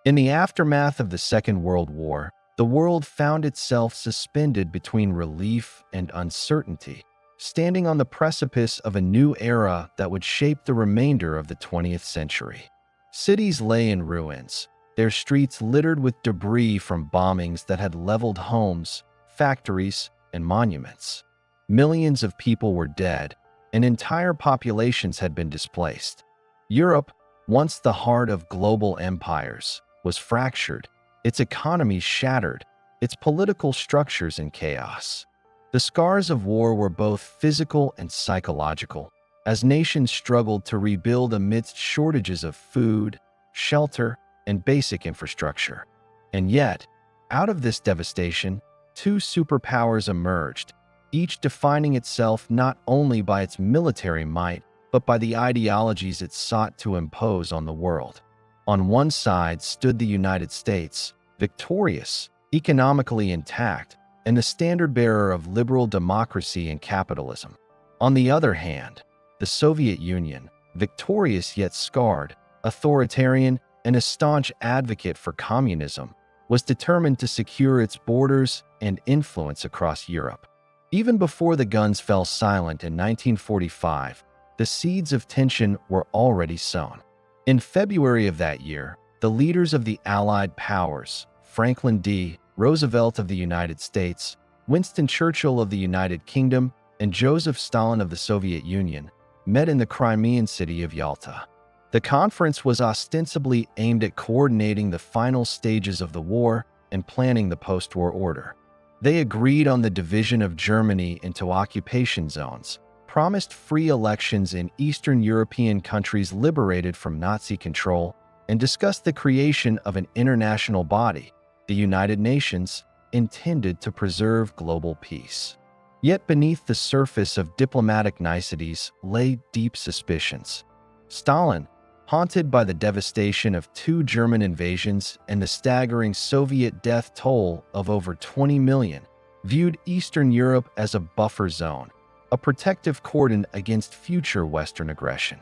In the aftermath of the Second World War, the world found itself suspended between relief and uncertainty, standing on the precipice of a new era that would shape the remainder of the 20th century. Cities lay in ruins, their streets littered with debris from bombings that had leveled homes, factories, and monuments. Millions of people were dead, and entire populations had been displaced. Europe, once the heart of global empires, was fractured, its economy shattered, its political structures in chaos. The scars of war were both physical and psychological, as nations struggled to rebuild amidst shortages of food, shelter, and basic infrastructure. And yet, out of this devastation, two superpowers emerged, each defining itself not only by its military might, but by the ideologies it sought to impose on the world. On one side stood the United States, victorious, economically intact, and the standard-bearer of liberal democracy and capitalism. On the other hand, the Soviet Union, victorious yet scarred, authoritarian, and a staunch advocate for communism, was determined to secure its borders and influence across Europe. Even before the guns fell silent in 1945, the seeds of tension were already sown. In February of that year, the leaders of the Allied powers, Franklin D. Roosevelt of the United States, Winston Churchill of the United Kingdom, and Joseph Stalin of the Soviet Union, met in the Crimean city of Yalta. The conference was ostensibly aimed at coordinating the final stages of the war and planning the post-war order. They agreed on the division of Germany into occupation zones, promised free elections in Eastern European countries liberated from Nazi control, and discussed the creation of an international body, the United Nations, intended to preserve global peace. Yet beneath the surface of diplomatic niceties lay deep suspicions. Stalin, haunted by the devastation of two German invasions and the staggering Soviet death toll of over 20 million, viewed Eastern Europe as a buffer zone, a protective cordon against future Western aggression.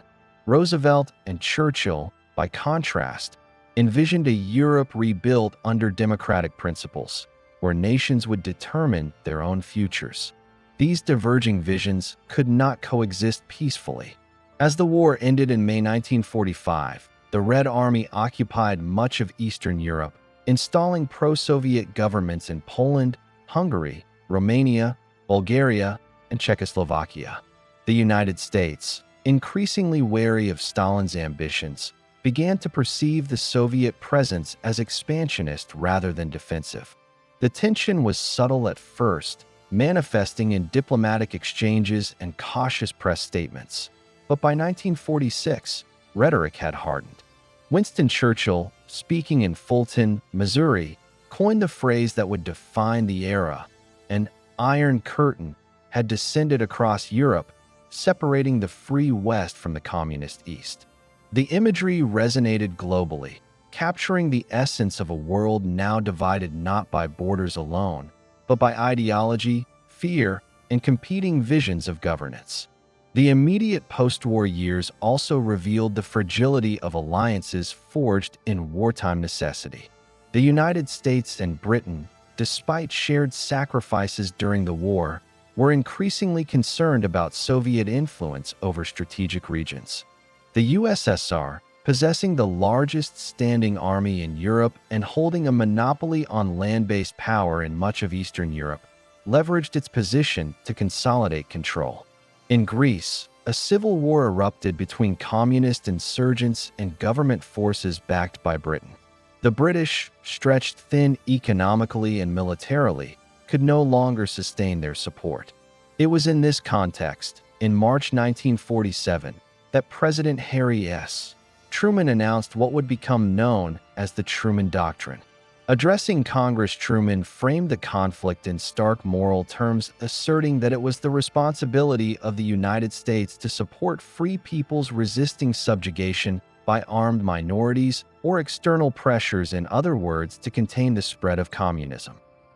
Roosevelt and Churchill, by contrast, envisioned a Europe rebuilt under democratic principles, where nations would determine their own futures. These diverging visions could not coexist peacefully. As the war ended in May 1945, the Red Army occupied much of Eastern Europe, installing pro-Soviet governments in Poland, Hungary, Romania, Bulgaria, and Czechoslovakia. The United States, increasingly wary of Stalin's ambitions, began to perceive the Soviet presence as expansionist rather than defensive. The tension was subtle at first, manifesting in diplomatic exchanges and cautious press statements. But by 1946, rhetoric had hardened. Winston Churchill, speaking in Fulton, Missouri, coined the phrase that would define the era. An iron curtain had descended across Europe, separating the free West from the communist East. The imagery resonated globally, capturing the essence of a world now divided not by borders alone, but by ideology, fear, and competing visions of governance. The immediate post-war years also revealed the fragility of alliances forged in wartime necessity. The United States and Britain, despite shared sacrifices during the war, were increasingly concerned about Soviet influence over strategic regions. The USSR, possessing the largest standing army in Europe and holding a monopoly on land-based power in much of Eastern Europe, leveraged its position to consolidate control. In Greece, a civil war erupted between communist insurgents and government forces backed by Britain. The British, stretched thin economically and militarily, could no longer sustain their support. It was in this context, in March 1947, that President Harry S. Truman announced what would become known as the Truman Doctrine. Addressing Congress, Truman framed the conflict in stark moral terms, asserting that it was the responsibility of the United States to support free peoples resisting subjugation by armed minorities or external pressures, in other words, to contain the spread of communism.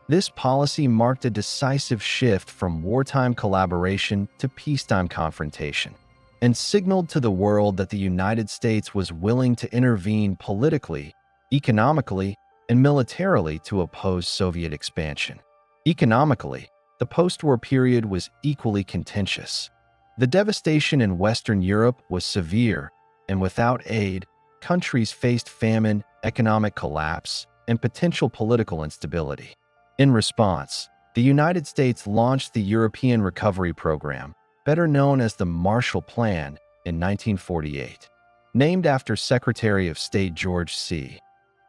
This policy marked a decisive shift from wartime collaboration to peacetime confrontation, and signaled to the world that the United States was willing to intervene politically economically and militarily to oppose Soviet expansion. Economically, the post-war period was equally contentious. The devastation in Western Europe was severe, and without aid, countries faced famine, economic collapse, and potential political instability. In response, the United States launched the European Recovery Program, better known as the Marshall Plan, in 1948. Named after Secretary of State George C.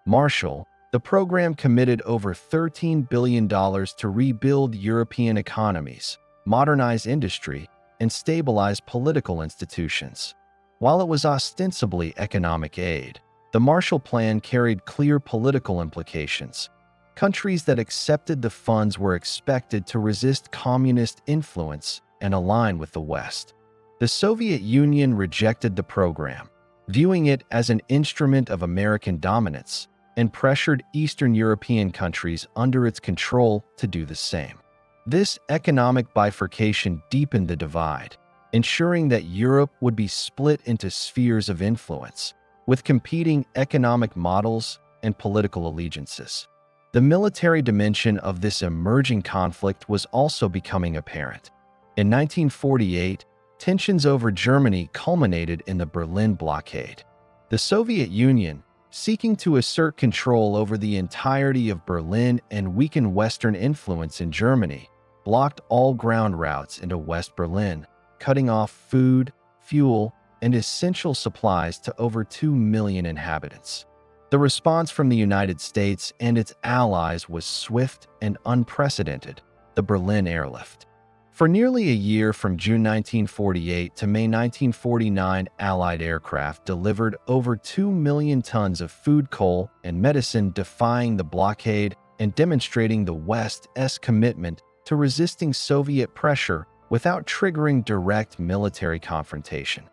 Marshall, the program committed over $13 billion to rebuild European economies, modernize industry, and stabilize political institutions. While it was ostensibly economic aid, the Marshall Plan carried clear political implications. Countries that accepted the funds were expected to resist communist influence and align with the West. The Soviet Union rejected the program, viewing it as an instrument of American dominance, and pressured Eastern European countries under its control to do the same. This economic bifurcation deepened the divide, ensuring that Europe would be split into spheres of influence, with competing economic models and political allegiances. The military dimension of this emerging conflict was also becoming apparent. In 1948, tensions over Germany culminated in the Berlin Blockade. The Soviet Union, seeking to assert control over the entirety of Berlin and weaken Western influence in Germany, blocked all ground routes into West Berlin, cutting off food, fuel, and essential supplies to over 2 million inhabitants. The response from the United States and its allies was swift and unprecedented: the Berlin Airlift. For nearly a year, from June 1948 to May 1949, Allied aircraft delivered over 2 million tons of food, coal, and medicine, defying the blockade and demonstrating the West's commitment to resisting Soviet pressure without triggering direct military confrontation.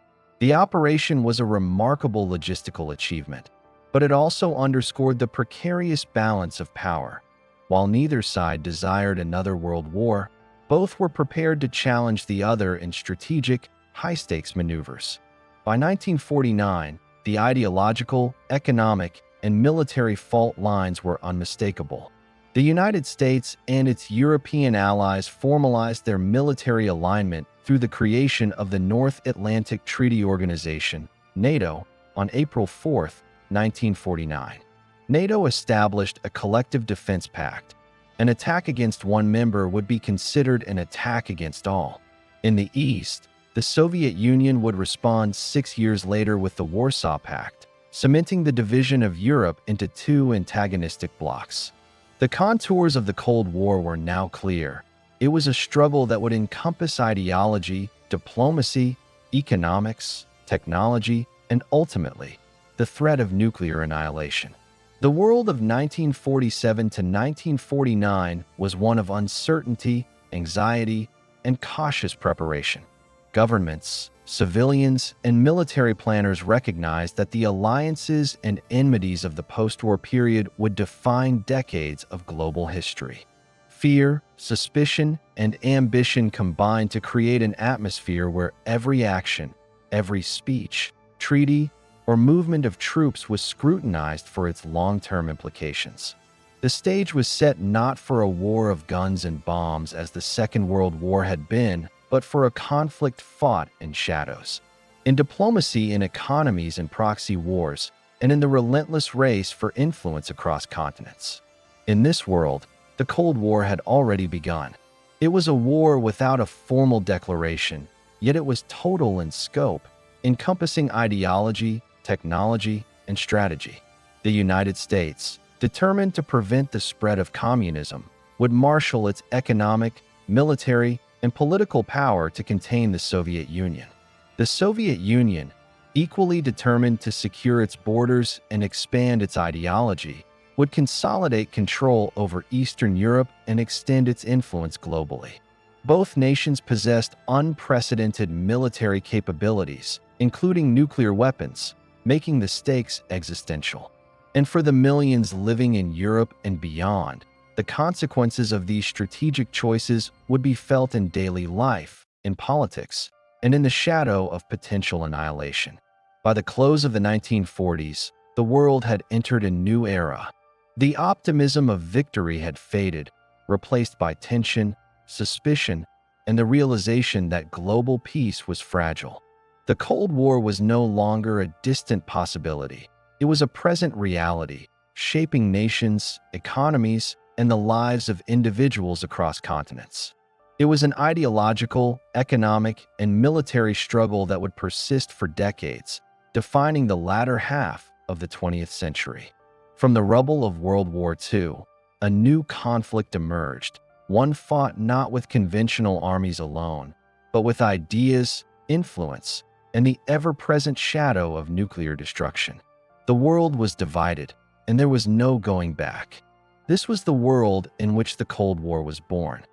The operation was a remarkable logistical achievement, but it also underscored the precarious balance of power. While neither side desired another world war, both were prepared to challenge the other in strategic, high-stakes maneuvers. By 1949, the ideological, economic, and military fault lines were unmistakable. The United States and its European allies formalized their military alignment through the creation of the North Atlantic Treaty Organization, NATO, on April 4, 1949. NATO established a collective defense pact. An attack against one member would be considered an attack against all. In the East, the Soviet Union would respond 6 years later with the Warsaw Pact, cementing the division of Europe into two antagonistic blocs. The contours of the Cold War were now clear. It was a struggle that would encompass ideology, diplomacy, economics, technology, and ultimately, the threat of nuclear annihilation. The world of 1947 to 1949 was one of uncertainty, anxiety, and cautious preparation. Governments, civilians, and military planners recognized that the alliances and enmities of the post-war period would define decades of global history. Fear, suspicion, and ambition combined to create an atmosphere where every action, every speech, treaty, or movement of troops was scrutinized for its long-term implications. The stage was set not for a war of guns and bombs as the Second World War had been, but for a conflict fought in shadows. In diplomacy, in economies and proxy wars, and in the relentless race for influence across continents. In this world, the Cold War had already begun. It was a war without a formal declaration, yet it was total in scope, encompassing ideology, technology, and strategy. The United States, determined to prevent the spread of communism, would marshal its economic, military, and political power to contain the Soviet Union. The Soviet Union, equally determined to secure its borders and expand its ideology, would consolidate control over Eastern Europe and extend its influence globally. Both nations possessed unprecedented military capabilities, including nuclear weapons, making the stakes existential. And for the millions living in Europe and beyond, the consequences of these strategic choices would be felt in daily life, in politics, and in the shadow of potential annihilation. By the close of the 1940s, the world had entered a new era. The optimism of victory had faded, replaced by tension, suspicion, and the realization that global peace was fragile. The Cold War was no longer a distant possibility. It was a present reality, shaping nations, economies, and the lives of individuals across continents. It was an ideological, economic, and military struggle that would persist for decades, defining the latter half of the 20th century. From the rubble of World War II, a new conflict emerged, one fought not with conventional armies alone, but with ideas, influence, and the ever-present shadow of nuclear destruction. The world was divided, and there was no going back. This was the world in which the Cold War was born.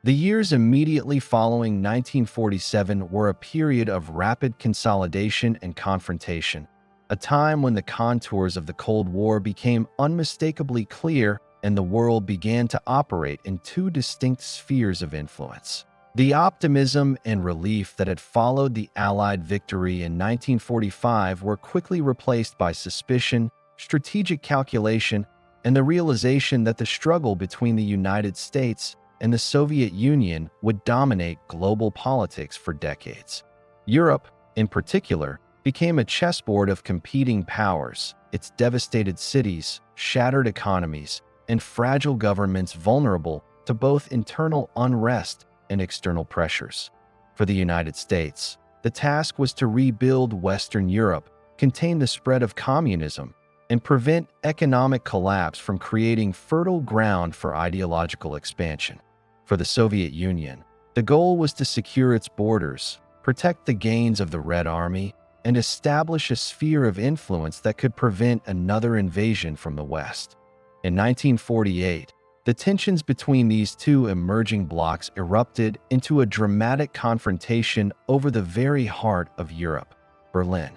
The years immediately following 1947 were a period of rapid consolidation and confrontation, a time when the contours of the Cold War became unmistakably clear and the world began to operate in two distinct spheres of influence. The optimism and relief that had followed the Allied victory in 1945 were quickly replaced by suspicion, strategic calculation, and the realization that the struggle between the United States and the Soviet Union would dominate global politics for decades. Europe, in particular, became a chessboard of competing powers, its devastated cities, shattered economies, and fragile governments vulnerable to both internal unrest and external pressures. For the United States, the task was to rebuild Western Europe, contain the spread of communism, and prevent economic collapse from creating fertile ground for ideological expansion. For the Soviet Union, the goal was to secure its borders, protect the gains of the Red Army, and establish a sphere of influence that could prevent another invasion from the West. In 1948, the tensions between these two emerging blocs erupted into a dramatic confrontation over the very heart of Europe, Berlin.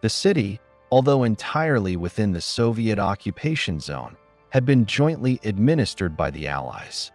The city, although entirely within the Soviet occupation zone, had been jointly administered by the Allies.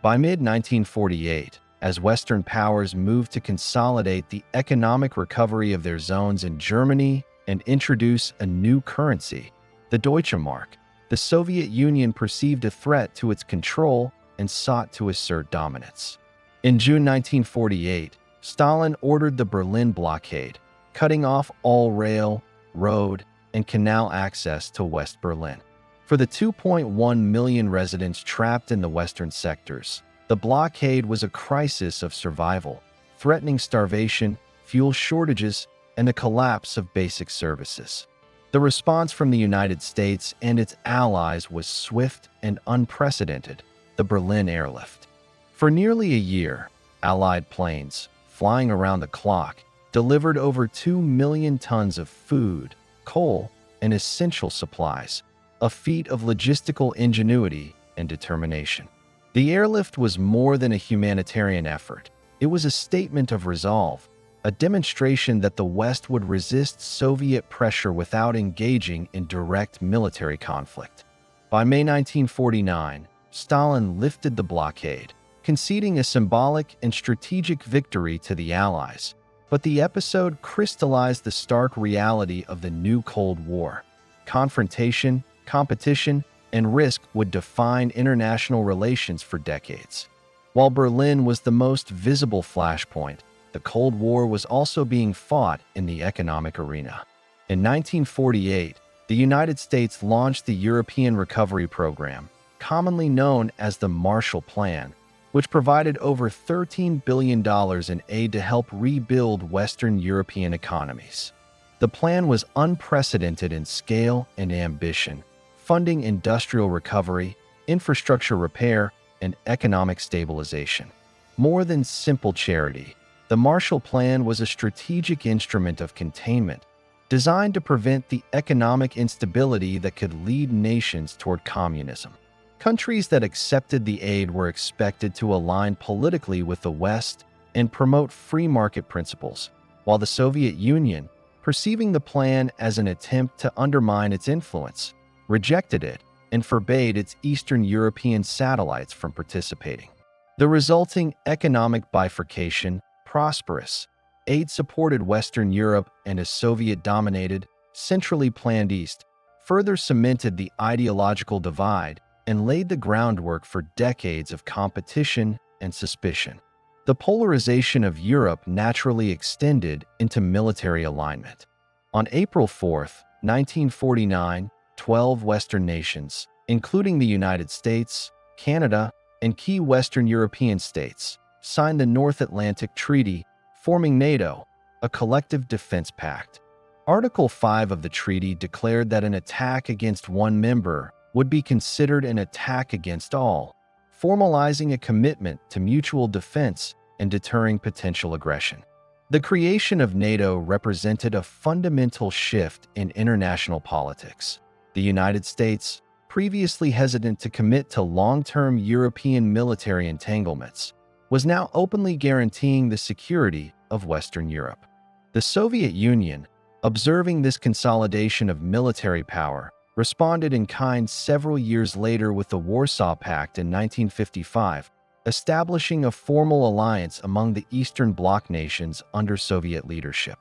By mid-1948, as Western powers moved to consolidate the economic recovery of their zones in Germany and introduce a new currency, the Deutsche Mark, the Soviet Union perceived a threat to its control and sought to assert dominance. In June 1948, Stalin ordered the Berlin Blockade, cutting off all rail, road, and canal access to West Berlin. For the 2.1 million residents trapped in the western sectors, the blockade was a crisis of survival, threatening starvation, fuel shortages, and the collapse of basic services. The response from the United States and its allies was swift and unprecedented: the Berlin airlift. For nearly a year, Allied planes, flying around the clock, delivered over 2 million tons of food, coal, and essential supplies, a feat of logistical ingenuity and determination. The airlift was more than a humanitarian effort. It was a statement of resolve, a demonstration that the West would resist Soviet pressure without engaging in direct military conflict. By May 1949, Stalin lifted the blockade, conceding a symbolic and strategic victory to the Allies. But the episode crystallized the stark reality of the new Cold War. Confrontation, competition, and risk would define international relations for decades. While Berlin was the most visible flashpoint, the Cold War was also being fought in the economic arena. In 1948, the United States launched the European Recovery Program, commonly known as the Marshall Plan, which provided over $13 billion in aid to help rebuild Western European economies. The plan was unprecedented in scale and ambition, funding industrial recovery, infrastructure repair, and economic stabilization. More than simple charity, the Marshall Plan was a strategic instrument of containment, designed to prevent the economic instability that could lead nations toward communism. Countries that accepted the aid were expected to align politically with the West and promote free market principles, while the Soviet Union, perceiving the plan as an attempt to undermine its influence, rejected it and forbade its Eastern European satellites from participating. The resulting economic bifurcation, prosperous, aid-supported Western Europe and a Soviet-dominated, centrally planned East, further cemented the ideological divide and laid the groundwork for decades of competition and suspicion. The polarization of Europe naturally extended into military alignment. On April 4, 1949, 12 Western nations, including the United States, Canada, and key Western European states, signed the North Atlantic Treaty, forming NATO, a collective defense pact. Article 5 of the treaty declared that an attack against one member would be considered an attack against all, formalizing a commitment to mutual defense and deterring potential aggression. The creation of NATO represented a fundamental shift in international politics. The United States, previously hesitant to commit to long-term European military entanglements, was now openly guaranteeing the security of Western Europe. The Soviet Union, observing this consolidation of military power, responded in kind several years later with the Warsaw Pact in 1955, establishing a formal alliance among the Eastern Bloc nations under Soviet leadership.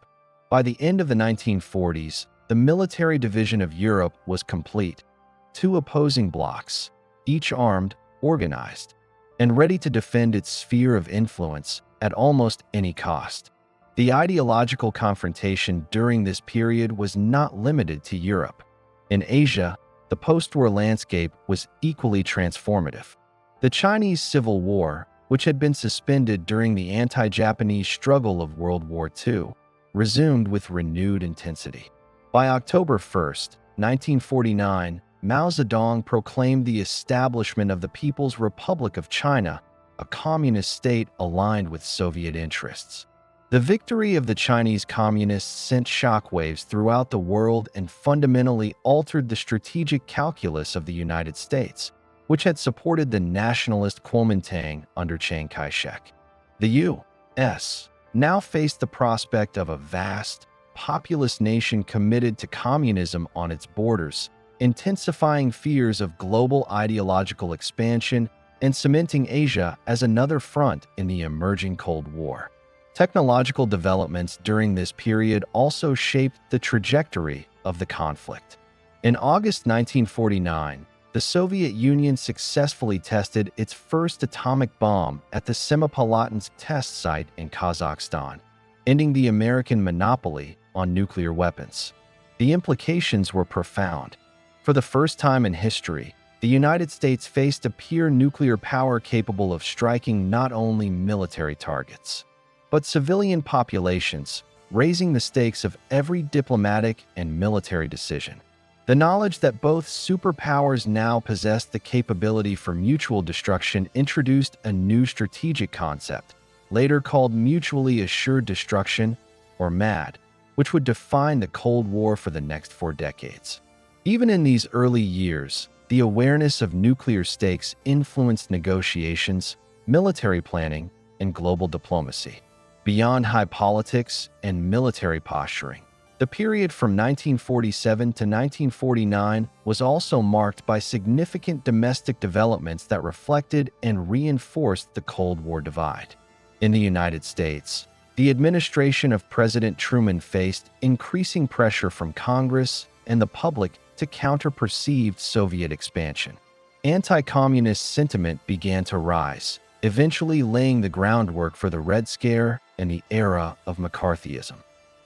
By the end of the 1940s, the military division of Europe was complete. Two opposing blocs, each armed, organized, and ready to defend its sphere of influence at almost any cost. The ideological confrontation during this period was not limited to Europe. In Asia, the post-war landscape was equally transformative. The Chinese Civil War, which had been suspended during the anti-Japanese struggle of World War II, resumed with renewed intensity. By October 1, 1949, Mao Zedong proclaimed the establishment of the People's Republic of China, a communist state aligned with Soviet interests. The victory of the Chinese Communists sent shockwaves throughout the world and fundamentally altered the strategic calculus of the United States, which had supported the nationalist Kuomintang under Chiang Kai-shek. The U.S. now faced the prospect of a vast, populous nation committed to communism on its borders, intensifying fears of global ideological expansion and cementing Asia as another front in the emerging Cold War. Technological developments during this period also shaped the trajectory of the conflict. In August 1949, the Soviet Union successfully tested its first atomic bomb at the Semipalatinsk test site in Kazakhstan, ending the American monopoly on nuclear weapons. The implications were profound. For the first time in history, the United States faced a pure nuclear power capable of striking not only military targets, but civilian populations, raising the stakes of every diplomatic and military decision. The knowledge that both superpowers now possessed the capability for mutual destruction introduced a new strategic concept, later called mutually assured destruction, or MAD, which would define the Cold War for the next 4 decades. Even in these early years, the awareness of nuclear stakes influenced negotiations, military planning, and global diplomacy. Beyond high politics and military posturing, the period from 1947 to 1949 was also marked by significant domestic developments that reflected and reinforced the Cold War divide. In the United States, the administration of President Truman faced increasing pressure from Congress and the public to counter perceived Soviet expansion. Anti-communist sentiment began to rise, eventually laying the groundwork for the Red Scare and the era of McCarthyism.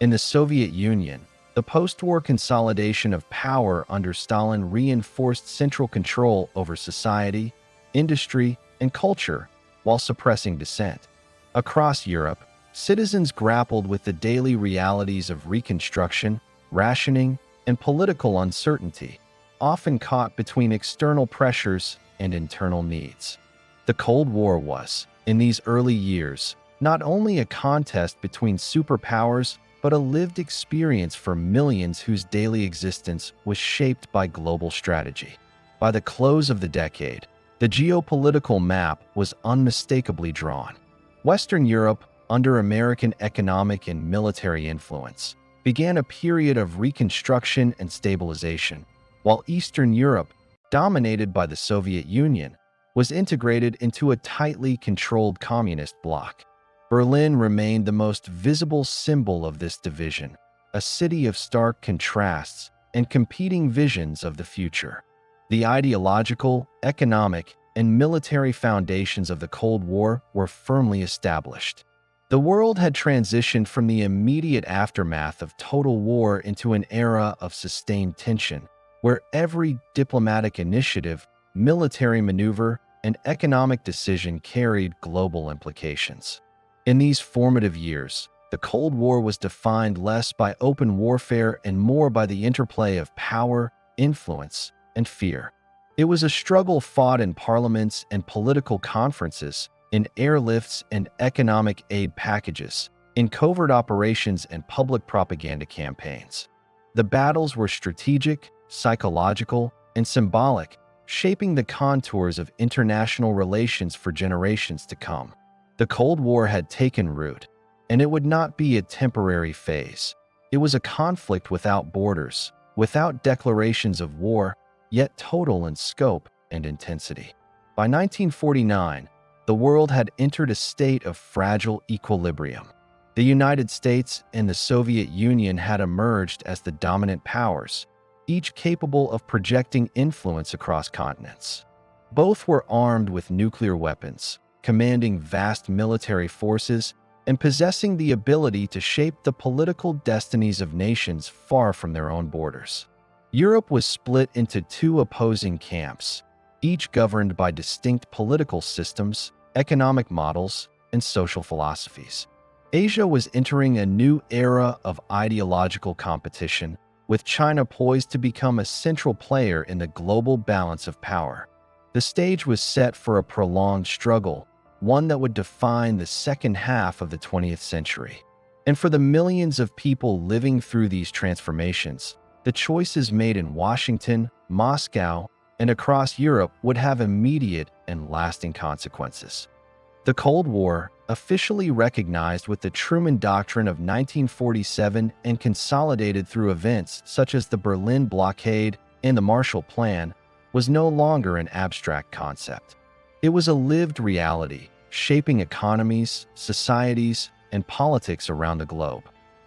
In the Soviet Union, the post-war consolidation of power under Stalin reinforced central control over society, industry, and culture while suppressing dissent. Across Europe, citizens grappled with the daily realities of reconstruction, rationing, and political uncertainty, often caught between external pressures and internal needs. The Cold War was, in these early years, not only a contest between superpowers, but a lived experience for millions whose daily existence was shaped by global strategy. By the close of the decade, the geopolitical map was unmistakably drawn. Western Europe, under American economic and military influence, began a period of reconstruction and stabilization, while Eastern Europe, dominated by the Soviet Union, was integrated into a tightly controlled communist bloc. Berlin remained the most visible symbol of this division, a city of stark contrasts, and competing visions of the future. The ideological, economic, and military foundations of the Cold War were firmly established. The world had transitioned from the immediate aftermath of total war into an era of sustained tension, where every diplomatic initiative, military maneuver, and economic decision carried global implications. In these formative years, the Cold War was defined less by open warfare and more by the interplay of power, influence, and fear. It was a struggle fought in parliaments and political conferences, in airlifts and economic aid packages, in covert operations and public propaganda campaigns. The battles were strategic, psychological, and symbolic, shaping the contours of international relations for generations to come. The Cold War had taken root, and it would not be a temporary phase. It was a conflict without borders, without declarations of war, yet total in scope and intensity. By 1949, the world had entered a state of fragile equilibrium. The United States and the Soviet Union had emerged as the dominant powers, each capable of projecting influence across continents. Both were armed with nuclear weapons, commanding vast military forces, and possessing the ability to shape the political destinies of nations far from their own borders. Europe was split into two opposing camps, each governed by distinct political systems, economic models, and social philosophies. Asia was entering a new era of ideological competition, with China poised to become a central player in the global balance of power. The stage was set for a prolonged struggle, one that would define the second half of the 20th century. And for the millions of people living through these transformations, the choices made in Washington, Moscow, and across Europe would have immediate and lasting consequences. The Cold War, officially recognized with the Truman Doctrine of 1947 and consolidated through events such as the Berlin Blockade and the Marshall Plan, was no longer an abstract concept. It was a lived reality, shaping economies, societies, and politics around the globe.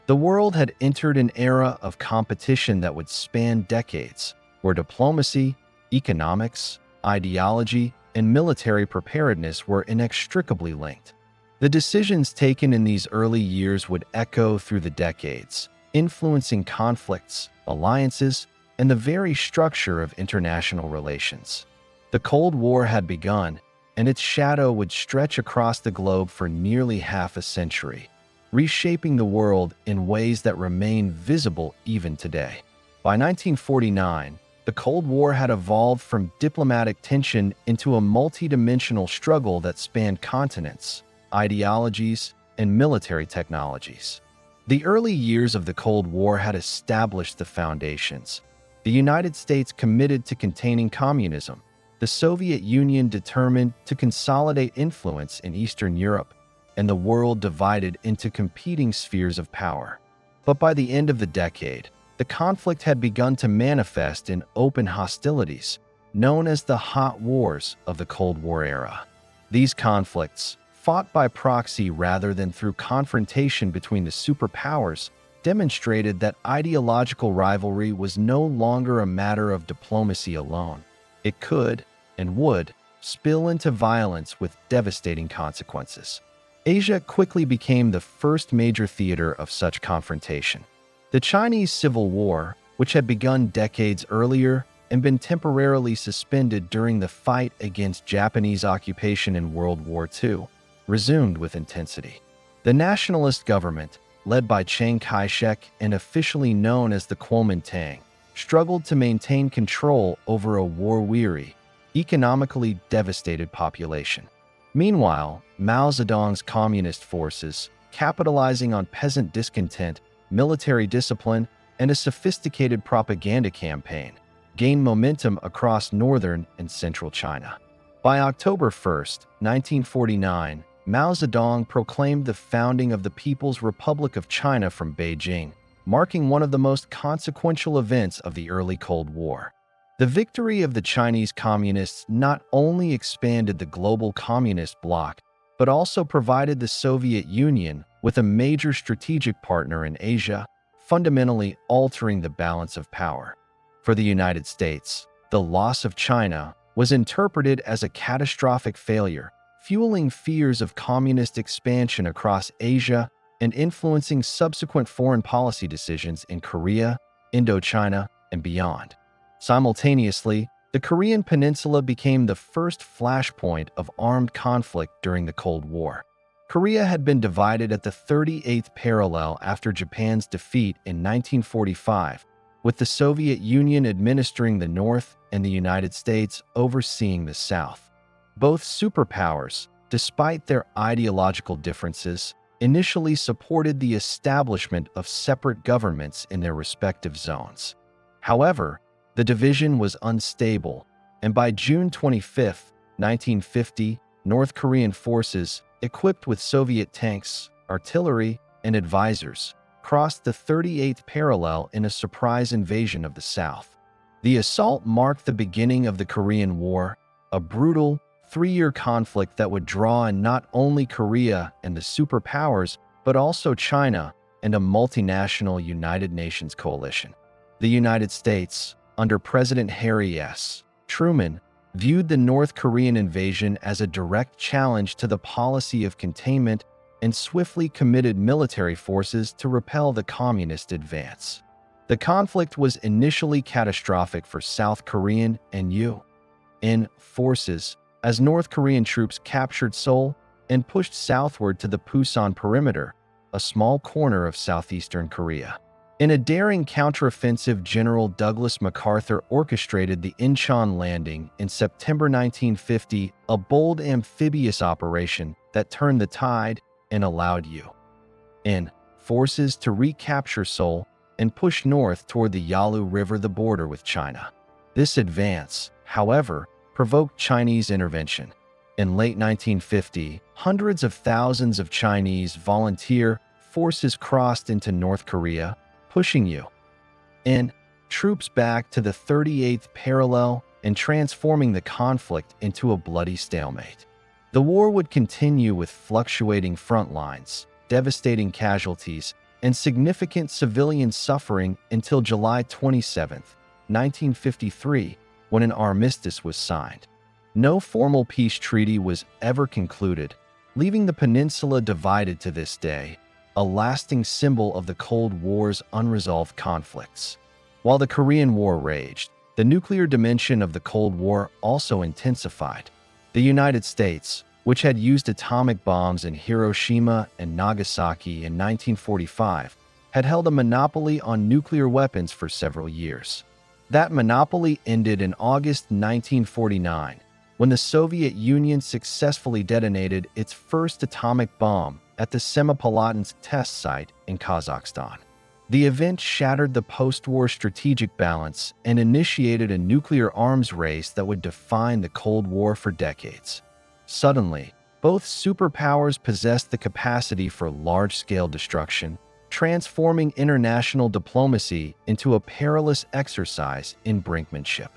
The world had entered an era of competition that would span decades, where diplomacy, economics, ideology, and military preparedness were inextricably linked. The decisions taken in these early years would echo through the decades, influencing conflicts, alliances, and the very structure of international relations. The Cold War had begun, and its shadow would stretch across the globe for nearly half a century, reshaping the world in ways that remain visible even today. By 1949, the Cold War had evolved from diplomatic tension into a multidimensional struggle that spanned continents, ideologies, and military technologies. The early years of the Cold War had established the foundations. The United States committed to containing communism, the Soviet Union determined to consolidate influence in Eastern Europe, and the world divided into competing spheres of power. But by the end of the decade, the conflict had begun to manifest in open hostilities, known as the hot wars of the Cold War era. These conflicts, fought by proxy rather than through confrontation between the superpowers, demonstrated that ideological rivalry was no longer a matter of diplomacy alone. It could, and would, spill into violence with devastating consequences. Asia quickly became the first major theater of such confrontation. The Chinese Civil War, which had begun decades earlier and been temporarily suspended during the fight against Japanese occupation in World War II, resumed with intensity. The nationalist government, led by Chiang Kai-shek and officially known as the Kuomintang, struggled to maintain control over a war-weary, economically devastated population. Meanwhile, Mao Zedong's communist forces, capitalizing on peasant discontent, military discipline, and a sophisticated propaganda campaign, gained momentum across northern and central China. By October 1, 1949, Mao Zedong proclaimed the founding of the People's Republic of China from Beijing, marking one of the most consequential events of the early Cold War. The victory of the Chinese Communists not only expanded the global communist bloc, but also provided the Soviet Union with a major strategic partner in Asia, fundamentally altering the balance of power. For the United States, the loss of China was interpreted as a catastrophic failure, fueling fears of communist expansion across Asia and influencing subsequent foreign policy decisions in Korea, Indochina, and beyond. Simultaneously, the Korean Peninsula became the first flashpoint of armed conflict during the Cold War. Korea had been divided at the 38th parallel after Japan's defeat in 1945, with the Soviet Union administering the North and the United States overseeing the South. Both superpowers, despite their ideological differences, initially supported the establishment of separate governments in their respective zones. However, the division was unstable, and by June 25, 1950, North Korean forces, equipped with Soviet tanks, artillery, and advisors, crossed the 38th parallel in a surprise invasion of the South. The assault marked the beginning of the Korean War, a brutal, three-year conflict that would draw in not only Korea and the superpowers, but also China and a multinational United Nations coalition. The United States, under President Harry S. Truman, viewed the North Korean invasion as a direct challenge to the policy of containment and swiftly committed military forces to repel the communist advance. The conflict was initially catastrophic for South Korean and UN forces, as North Korean troops captured Seoul and pushed southward to the Pusan perimeter, a small corner of southeastern Korea. In a daring counteroffensive, General Douglas MacArthur orchestrated the Incheon landing in September 1950, a bold amphibious operation that turned the tide and allowed UN forces to recapture Seoul and push north toward the Yalu River, the border with China. This advance, however, provoked Chinese intervention. In late 1950, hundreds of thousands of Chinese volunteer forces crossed into North Korea, pushing UN troops back to the 38th parallel and transforming the conflict into a bloody stalemate. The war would continue with fluctuating front lines, devastating casualties, and significant civilian suffering until July 27, 1953, when an armistice was signed. No formal peace treaty was ever concluded, leaving the peninsula divided to this day, a lasting symbol of the Cold War's unresolved conflicts. While the Korean War raged, the nuclear dimension of the Cold War also intensified. The United States, which had used atomic bombs in Hiroshima and Nagasaki in 1945, had held a monopoly on nuclear weapons for several years. That monopoly ended in August 1949, when the Soviet Union successfully detonated its first atomic bomb at the Semipalatinsk test site in Kazakhstan. The event shattered the post-war strategic balance and initiated a nuclear arms race that would define the Cold War for decades. Suddenly, both superpowers possessed the capacity for large-scale destruction, transforming international diplomacy into a perilous exercise in brinkmanship.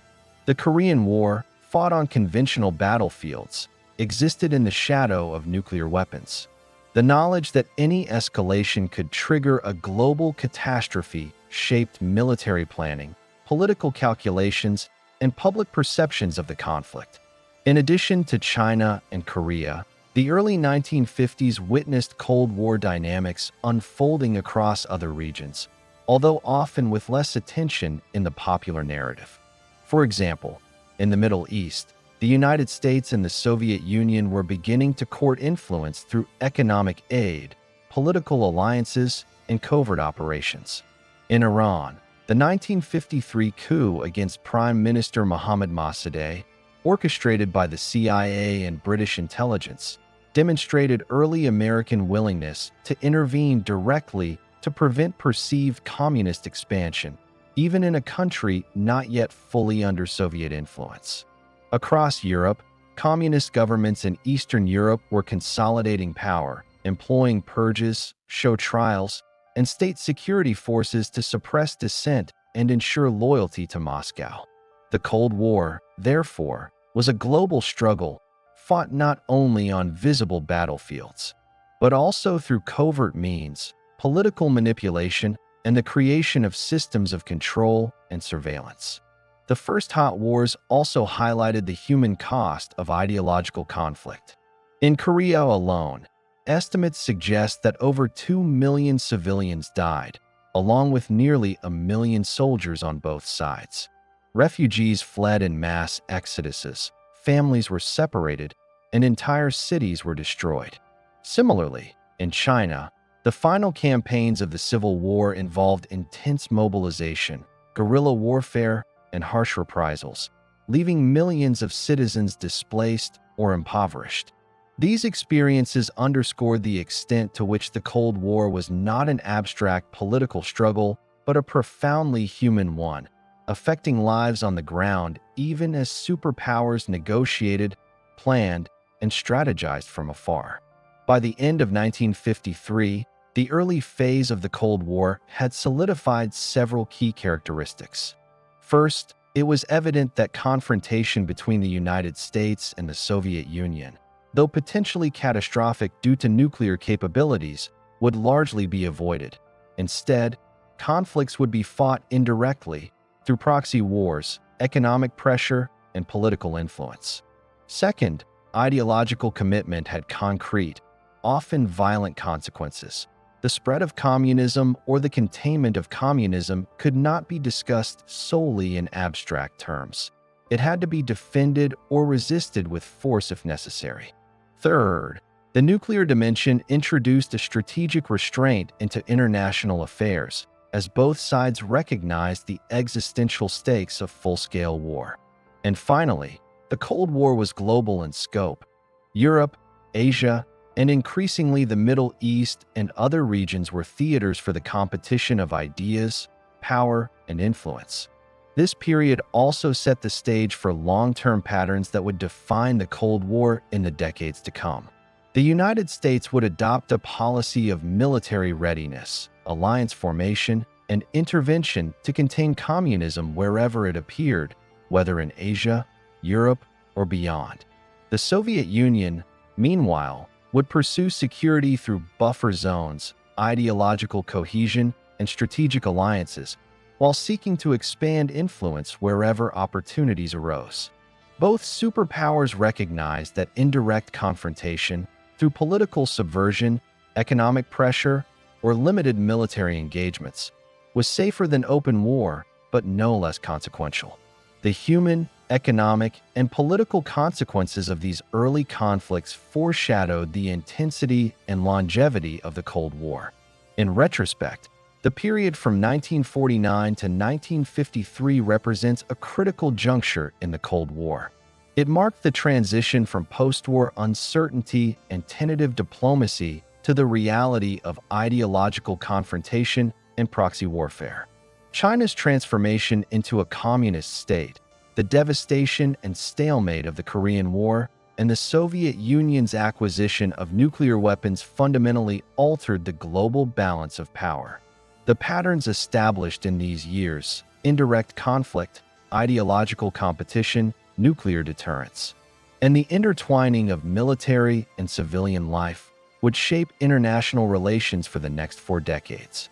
The Korean War, fought on conventional battlefields, existed in the shadow of nuclear weapons. The knowledge that any escalation could trigger a global catastrophe shaped military planning, political calculations, and public perceptions of the conflict. In addition to China and Korea, the early 1950s witnessed Cold War dynamics unfolding across other regions, although often with less attention in the popular narrative. For example, in the Middle East, the United States and the Soviet Union were beginning to court influence through economic aid, political alliances, and covert operations. In Iran, the 1953 coup against Prime Minister Mohammad Mossadegh, orchestrated by the CIA and British intelligence, demonstrated early American willingness to intervene directly to prevent perceived communist expansion, even in a country not yet fully under Soviet influence. Across Europe, communist governments in Eastern Europe were consolidating power, employing purges, show trials, and state security forces to suppress dissent and ensure loyalty to Moscow. The Cold War, therefore, was a global struggle fought not only on visible battlefields, but also through covert means, political manipulation, and the creation of systems of control and surveillance. The first hot wars also highlighted the human cost of ideological conflict. In Korea alone, estimates suggest that over 2 million civilians died, along with nearly 1 million soldiers on both sides. Refugees fled in mass exoduses, families were separated, and entire cities were destroyed. Similarly, in China, the final campaigns of the Civil War involved intense mobilization, guerrilla warfare, and harsh reprisals, leaving millions of citizens displaced or impoverished. These experiences underscored the extent to which the Cold War was not an abstract political struggle, but a profoundly human one, affecting lives on the ground even as superpowers negotiated, planned, and strategized from afar. By the end of 1953, the early phase of the Cold War had solidified several key characteristics. First, it was evident that confrontation between the United States and the Soviet Union, though potentially catastrophic due to nuclear capabilities, would largely be avoided. Instead, conflicts would be fought indirectly through proxy wars, economic pressure, and political influence. Second, ideological commitment had concrete, often violent consequences. The spread of communism or the containment of communism could not be discussed solely in abstract terms. It had to be defended or resisted with force if necessary. Third, the nuclear dimension introduced a strategic restraint into international affairs, as both sides recognized the existential stakes of full-scale war. And finally, the Cold War was global in scope. Europe, Asia, and increasingly the Middle East and other regions were theaters for the competition of ideas, power, and influence. This period also set the stage for long-term patterns that would define the Cold War in the decades to come. The United States would adopt a policy of military readiness, alliance formation, and intervention to contain communism wherever it appeared, whether in Asia, Europe, or beyond. The Soviet Union, meanwhile, would pursue security through buffer zones, ideological cohesion, and strategic alliances, while seeking to expand influence wherever opportunities arose. Both superpowers recognized that indirect confrontation, through political subversion, economic pressure, or limited military engagements, was safer than open war, but no less consequential. The human, economic, and political consequences of these early conflicts foreshadowed the intensity and longevity of the Cold War. In retrospect, the period from 1949 to 1953 represents a critical juncture in the Cold War. It marked the transition from post-war uncertainty and tentative diplomacy to the reality of ideological confrontation and proxy warfare. China's transformation into a communist state, the devastation and stalemate of the Korean War, and the Soviet Union's acquisition of nuclear weapons fundamentally altered the global balance of power. The patterns established in these years, indirect conflict, ideological competition, nuclear deterrence, and the intertwining of military and civilian life, would shape international relations for the next 4 decades.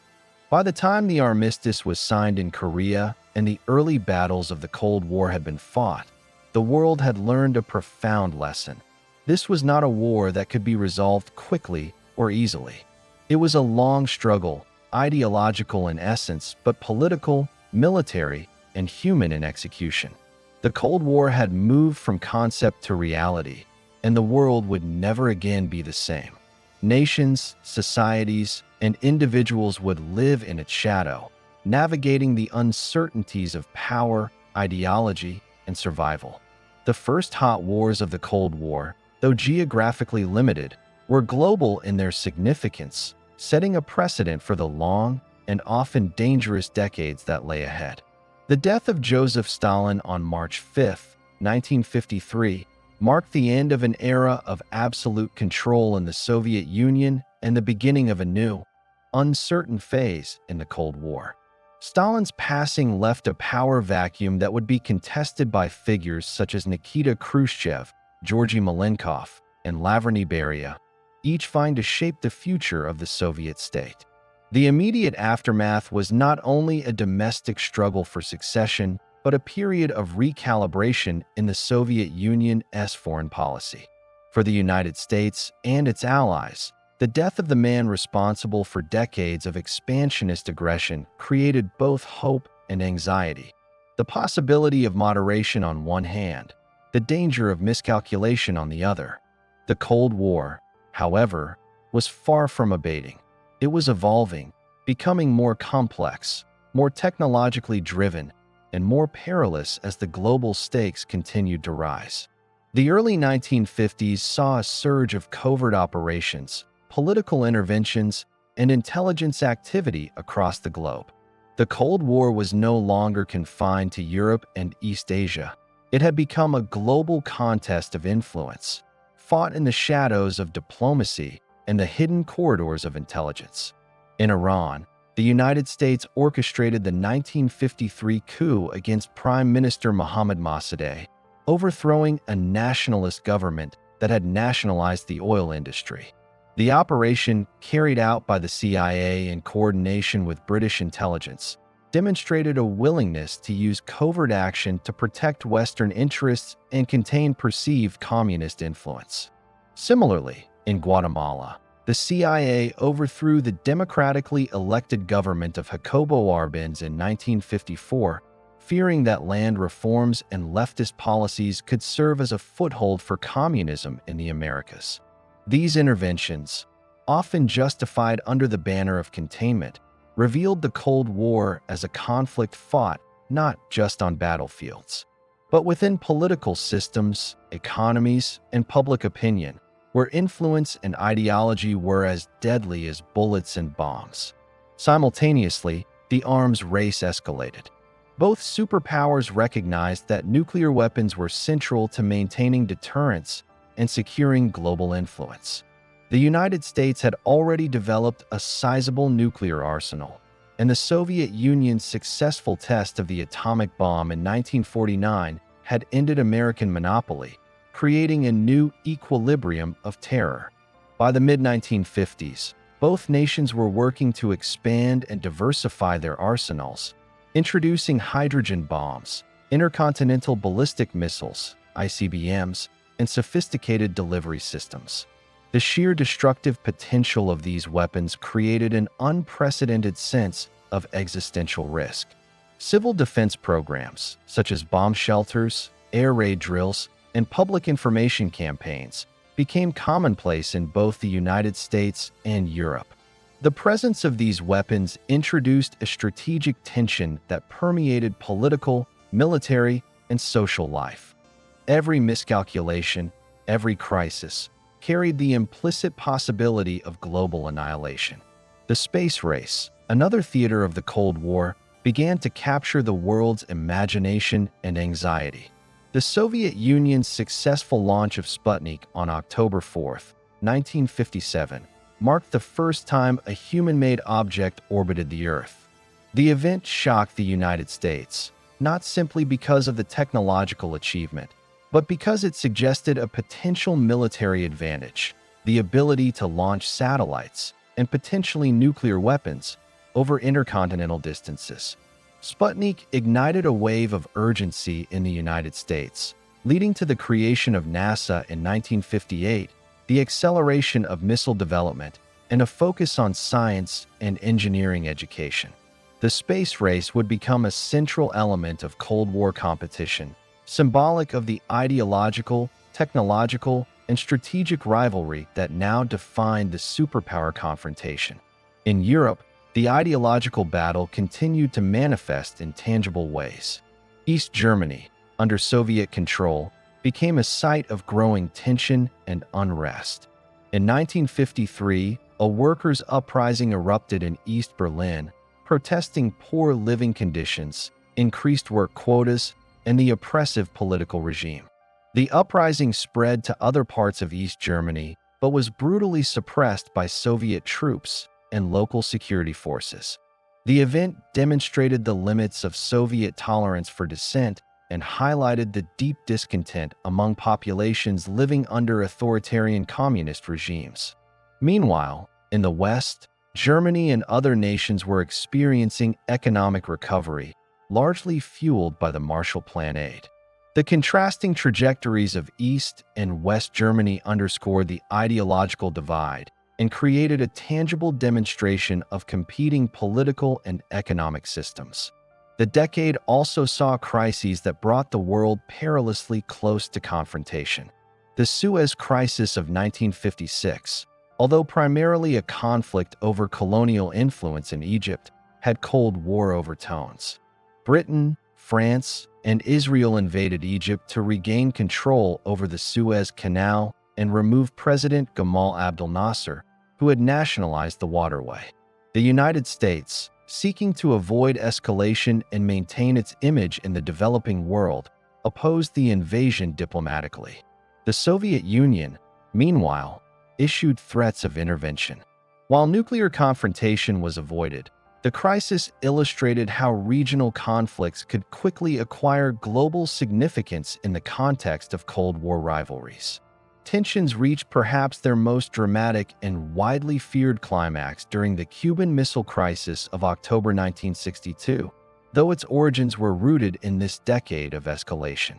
By the time the armistice was signed in Korea and the early battles of the Cold War had been fought, the world had learned a profound lesson. This was not a war that could be resolved quickly or easily. It was a long struggle, ideological in essence, but political, military, and human in execution. The Cold War had moved from concept to reality, and the world would never again be the same. Nations, societies, and individuals would live in its shadow, navigating the uncertainties of power, ideology, and survival. The first hot wars of the Cold War, though geographically limited, were global in their significance, setting a precedent for the long and often dangerous decades that lay ahead. The death of Joseph Stalin on March 5, 1953, marked the end of an era of absolute control in the Soviet Union and the beginning of a new, uncertain phase in the Cold War. Stalin's passing left a power vacuum that would be contested by figures such as Nikita Khrushchev, Georgy Malenkov, and Lavrentiy Beria, each vying to shape the future of the Soviet state. The immediate aftermath was not only a domestic struggle for succession, but a period of recalibration in the Soviet Union's foreign policy. For the United States and its allies, the death of the man responsible for decades of expansionist aggression created both hope and anxiety. The possibility of moderation on one hand, the danger of miscalculation on the other. The Cold War, however, was far from abating. It was evolving, becoming more complex, more technologically driven, and more perilous as the global stakes continued to rise. The early 1950s saw a surge of covert operations, political interventions, and intelligence activity across the globe. The Cold War was no longer confined to Europe and East Asia. It had become a global contest of influence, fought in the shadows of diplomacy and the hidden corridors of intelligence. In Iran, the United States orchestrated the 1953 coup against Prime Minister Mohammad Mossadegh, overthrowing a nationalist government that had nationalized the oil industry. The operation, carried out by the CIA in coordination with British intelligence, demonstrated a willingness to use covert action to protect Western interests and contain perceived communist influence. Similarly, in Guatemala, the CIA overthrew the democratically elected government of Jacobo Arbenz in 1954, fearing that land reforms and leftist policies could serve as a foothold for communism in the Americas. These interventions, often justified under the banner of containment, revealed the Cold War as a conflict fought not just on battlefields, but within political systems, economies, and public opinion, where influence and ideology were as deadly as bullets and bombs. Simultaneously, the arms race escalated. Both superpowers recognized that nuclear weapons were central to maintaining deterrence and securing global influence. The United States had already developed a sizable nuclear arsenal, and the Soviet Union's successful test of the atomic bomb in 1949 had ended American monopoly, creating a new equilibrium of terror. By the mid-1950s, both nations were working to expand and diversify their arsenals, introducing hydrogen bombs, intercontinental ballistic missiles, ICBMs, and sophisticated delivery systems. The sheer destructive potential of these weapons created an unprecedented sense of existential risk. Civil defense programs, such as bomb shelters, air raid drills, and public information campaigns, became commonplace in both the United States and Europe. The presence of these weapons introduced a strategic tension that permeated political, military, and social life. Every miscalculation, every crisis, carried the implicit possibility of global annihilation. The space race, another theater of the Cold War, began to capture the world's imagination and anxiety. The Soviet Union's successful launch of Sputnik on October 4, 1957, marked the first time a human-made object orbited the Earth. The event shocked the United States, not simply because of the technological achievement, but because it suggested a potential military advantage, the ability to launch satellites and potentially nuclear weapons over intercontinental distances. Sputnik ignited a wave of urgency in the United States, leading to the creation of NASA in 1958, the acceleration of missile development, and a focus on science and engineering education. The space race would become a central element of Cold War competition, symbolic of the ideological, technological, and strategic rivalry that now defined the superpower confrontation. In Europe, the ideological battle continued to manifest in tangible ways. East Germany, under Soviet control, became a site of growing tension and unrest. In 1953, a workers' uprising erupted in East Berlin, protesting poor living conditions, increased work quotas, and the oppressive political regime. The uprising spread to other parts of East Germany, but was brutally suppressed by Soviet troops and local security forces. The event demonstrated the limits of Soviet tolerance for dissent and highlighted the deep discontent among populations living under authoritarian communist regimes. Meanwhile, in the West, Germany and other nations were experiencing economic recovery, largely fueled by the Marshall Plan aid. The contrasting trajectories of East and West Germany underscored the ideological divide and created a tangible demonstration of competing political and economic systems. The decade also saw crises that brought the world perilously close to confrontation. The Suez Crisis of 1956, although primarily a conflict over colonial influence in Egypt, had Cold War overtones. Britain, France, and Israel invaded Egypt to regain control over the Suez Canal and remove President Gamal Abdel Nasser, who had nationalized the waterway. The United States, seeking to avoid escalation and maintain its image in the developing world, opposed the invasion diplomatically. The Soviet Union, meanwhile, issued threats of intervention. While nuclear confrontation was avoided, the crisis illustrated how regional conflicts could quickly acquire global significance in the context of Cold War rivalries. Tensions reached perhaps their most dramatic and widely feared climax during the Cuban Missile Crisis of October 1962, though its origins were rooted in this decade of escalation.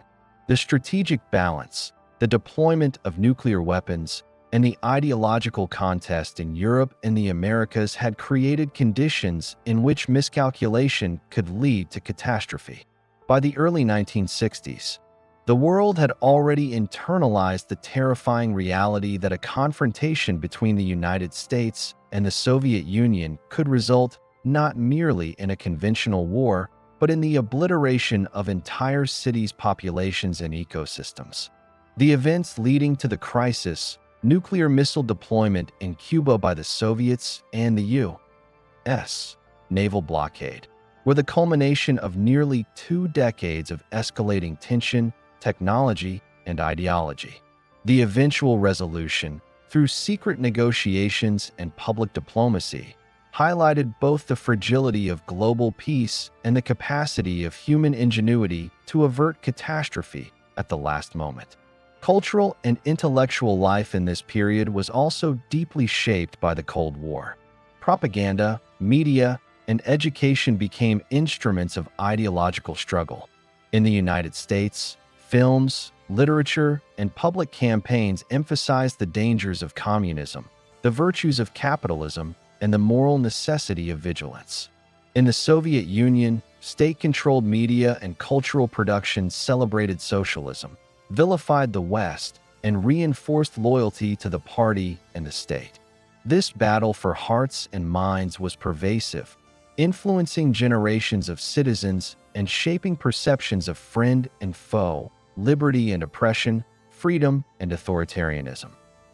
The strategic balance, the deployment of nuclear weapons, and the ideological contest in Europe and the Americas had created conditions in which miscalculation could lead to catastrophe. By the early 1960s, the world had already internalized the terrifying reality that a confrontation between the United States and the Soviet Union could result not merely in a conventional war, but in the obliteration of entire cities' populations and ecosystems. The events leading to the crisis, nuclear missile deployment in Cuba by the Soviets and the U.S. naval blockade, were the culmination of nearly 2 decades of escalating tension, technology, and ideology. The eventual resolution, through secret negotiations and public diplomacy, highlighted both the fragility of global peace and the capacity of human ingenuity to avert catastrophe at the last moment. Cultural and intellectual life in this period was also deeply shaped by the Cold War. Propaganda, media, and education became instruments of ideological struggle. In the United States, films, literature, and public campaigns emphasized the dangers of communism, the virtues of capitalism, and the moral necessity of vigilance. In the Soviet Union, state-controlled media and cultural productions celebrated socialism, vilified the West, and reinforced loyalty to the party and the state. This battle for hearts and minds was pervasive, influencing generations of citizens and shaping perceptions of friend and foe, liberty and oppression, freedom and authoritarianism.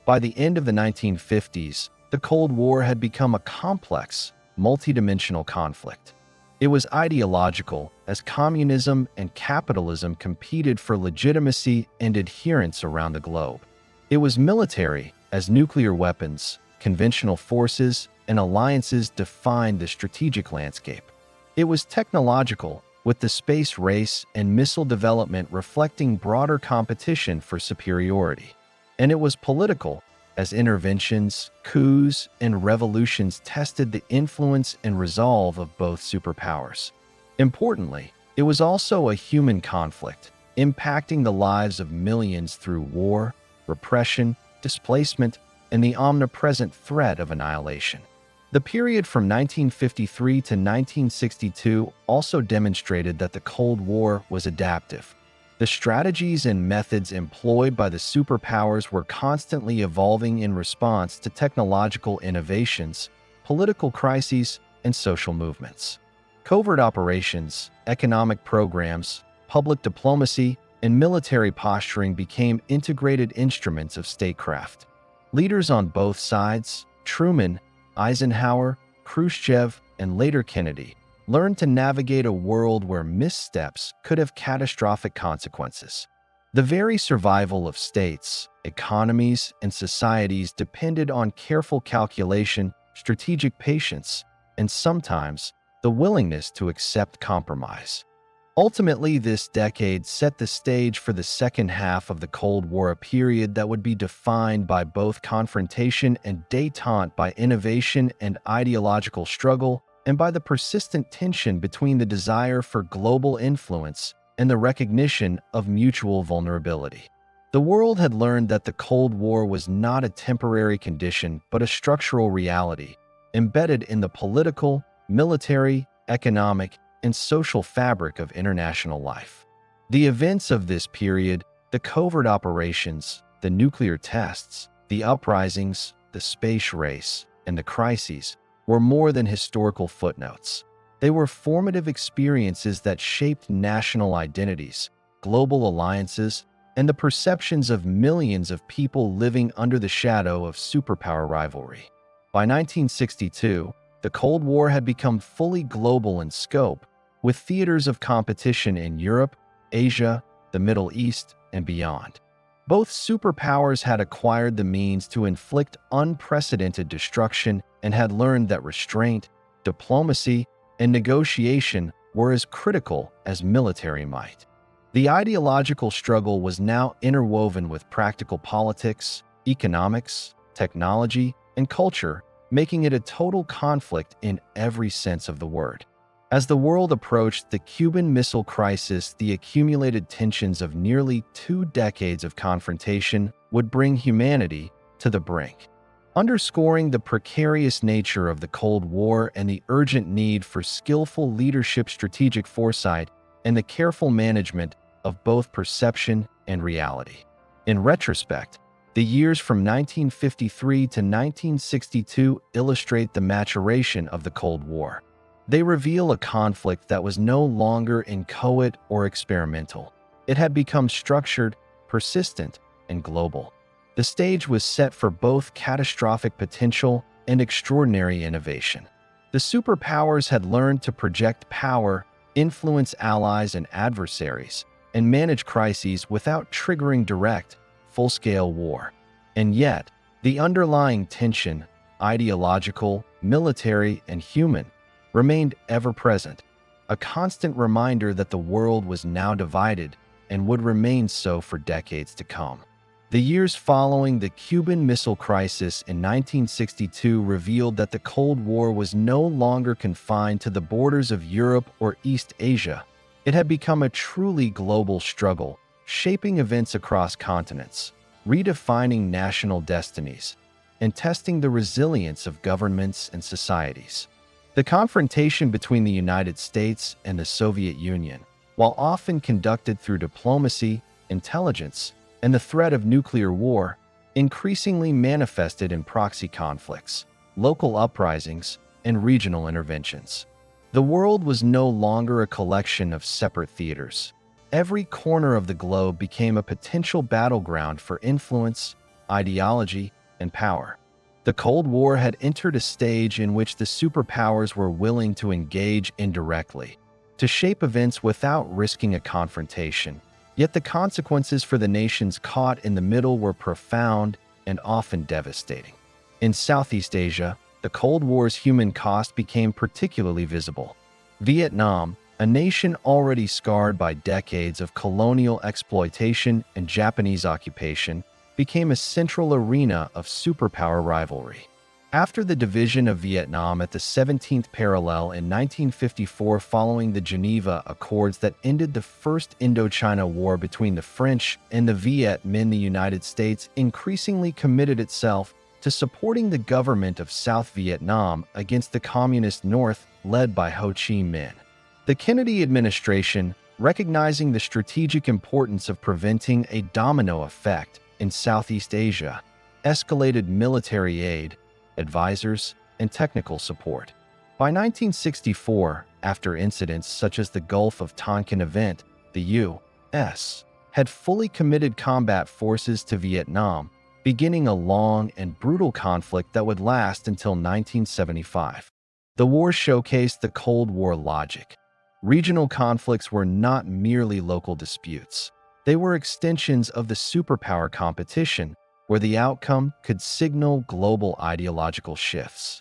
By the end of the 1950s, the Cold War had become a complex, multidimensional conflict. It was ideological, as communism and capitalism competed for legitimacy and adherence around the globe. It was military, as nuclear weapons, conventional forces, and alliances defined the strategic landscape. It was technological, with the space race and missile development reflecting broader competition for superiority. And it was political, as interventions, coups, and revolutions tested the influence and resolve of both superpowers. Importantly, it was also a human conflict, impacting the lives of millions through war, repression, displacement, and the omnipresent threat of annihilation. The period from 1953 to 1962 also demonstrated that the Cold War was adaptive. The strategies and methods employed by the superpowers were constantly evolving in response to technological innovations, political crises, and social movements. Covert operations, economic programs, public diplomacy, and military posturing became integrated instruments of statecraft. Leaders on both sides, Truman, Eisenhower, Khrushchev, and later Kennedy, learned to navigate a world where missteps could have catastrophic consequences. The very survival of states, economies, and societies depended on careful calculation, strategic patience, and sometimes the willingness to accept compromise. Ultimately, this decade set the stage for the second half of the Cold War, a period that would be defined by both confrontation and détente, by innovation and ideological struggle, and by the persistent tension between the desire for global influence and the recognition of mutual vulnerability. The world had learned that the Cold War was not a temporary condition but a structural reality, embedded in the political, military, economic, and social fabric of international life. The events of this period, the covert operations, the nuclear tests, the uprisings, the space race, and the crises, were more than historical footnotes. They were formative experiences that shaped national identities, global alliances, and the perceptions of millions of people living under the shadow of superpower rivalry. By 1962, the Cold War had become fully global in scope, with theaters of competition in Europe, Asia, the Middle East, and beyond. Both superpowers had acquired the means to inflict unprecedented destruction and had learned that restraint, diplomacy, and negotiation were as critical as military might. The ideological struggle was now interwoven with practical politics, economics, technology, and culture, making it a total conflict in every sense of the word. As the world approached the Cuban Missile Crisis, the accumulated tensions of nearly 2 decades of confrontation would bring humanity to the brink, underscoring the precarious nature of the Cold War and the urgent need for skillful leadership, strategic foresight, and the careful management of both perception and reality. In retrospect, the years from 1953 to 1962 illustrate the maturation of the Cold War. They reveal a conflict that was no longer inchoate or experimental. It had become structured, persistent, and global. The stage was set for both catastrophic potential and extraordinary innovation. The superpowers had learned to project power, influence allies and adversaries, and manage crises without triggering direct, full-scale war. And yet, the underlying tension, ideological, military, and human, remained ever-present, a constant reminder that the world was now divided and would remain so for decades to come. The years following the Cuban Missile Crisis in 1962 revealed that the Cold War was no longer confined to the borders of Europe or East Asia. It had become a truly global struggle, shaping events across continents, redefining national destinies, and testing the resilience of governments and societies. The confrontation between the United States and the Soviet Union, while often conducted through diplomacy, intelligence, and the threat of nuclear war, increasingly manifested in proxy conflicts, local uprisings, and regional interventions. The world was no longer a collection of separate theaters. Every corner of the globe became a potential battleground for influence, ideology, and power. The Cold War had entered a stage in which the superpowers were willing to engage indirectly, to shape events without risking a confrontation. Yet the consequences for the nations caught in the middle were profound and often devastating. In Southeast Asia, the Cold War's human cost became particularly visible. Vietnam, a nation already scarred by decades of colonial exploitation and Japanese occupation, became a central arena of superpower rivalry. After the division of Vietnam at the 17th parallel in 1954 following the Geneva Accords that ended the First Indochina War between the French and the Viet Minh, the United States increasingly committed itself to supporting the government of South Vietnam against the Communist North led by Ho Chi Minh. The Kennedy administration, recognizing the strategic importance of preventing a domino effect in Southeast Asia, escalated military aid, advisors, and technical support. By 1964, after incidents such as the Gulf of Tonkin event, the U.S. had fully committed combat forces to Vietnam, beginning a long and brutal conflict that would last until 1975. The war showcased the Cold War logic. Regional conflicts were not merely local disputes. They were extensions of the superpower competition, where the outcome could signal global ideological shifts.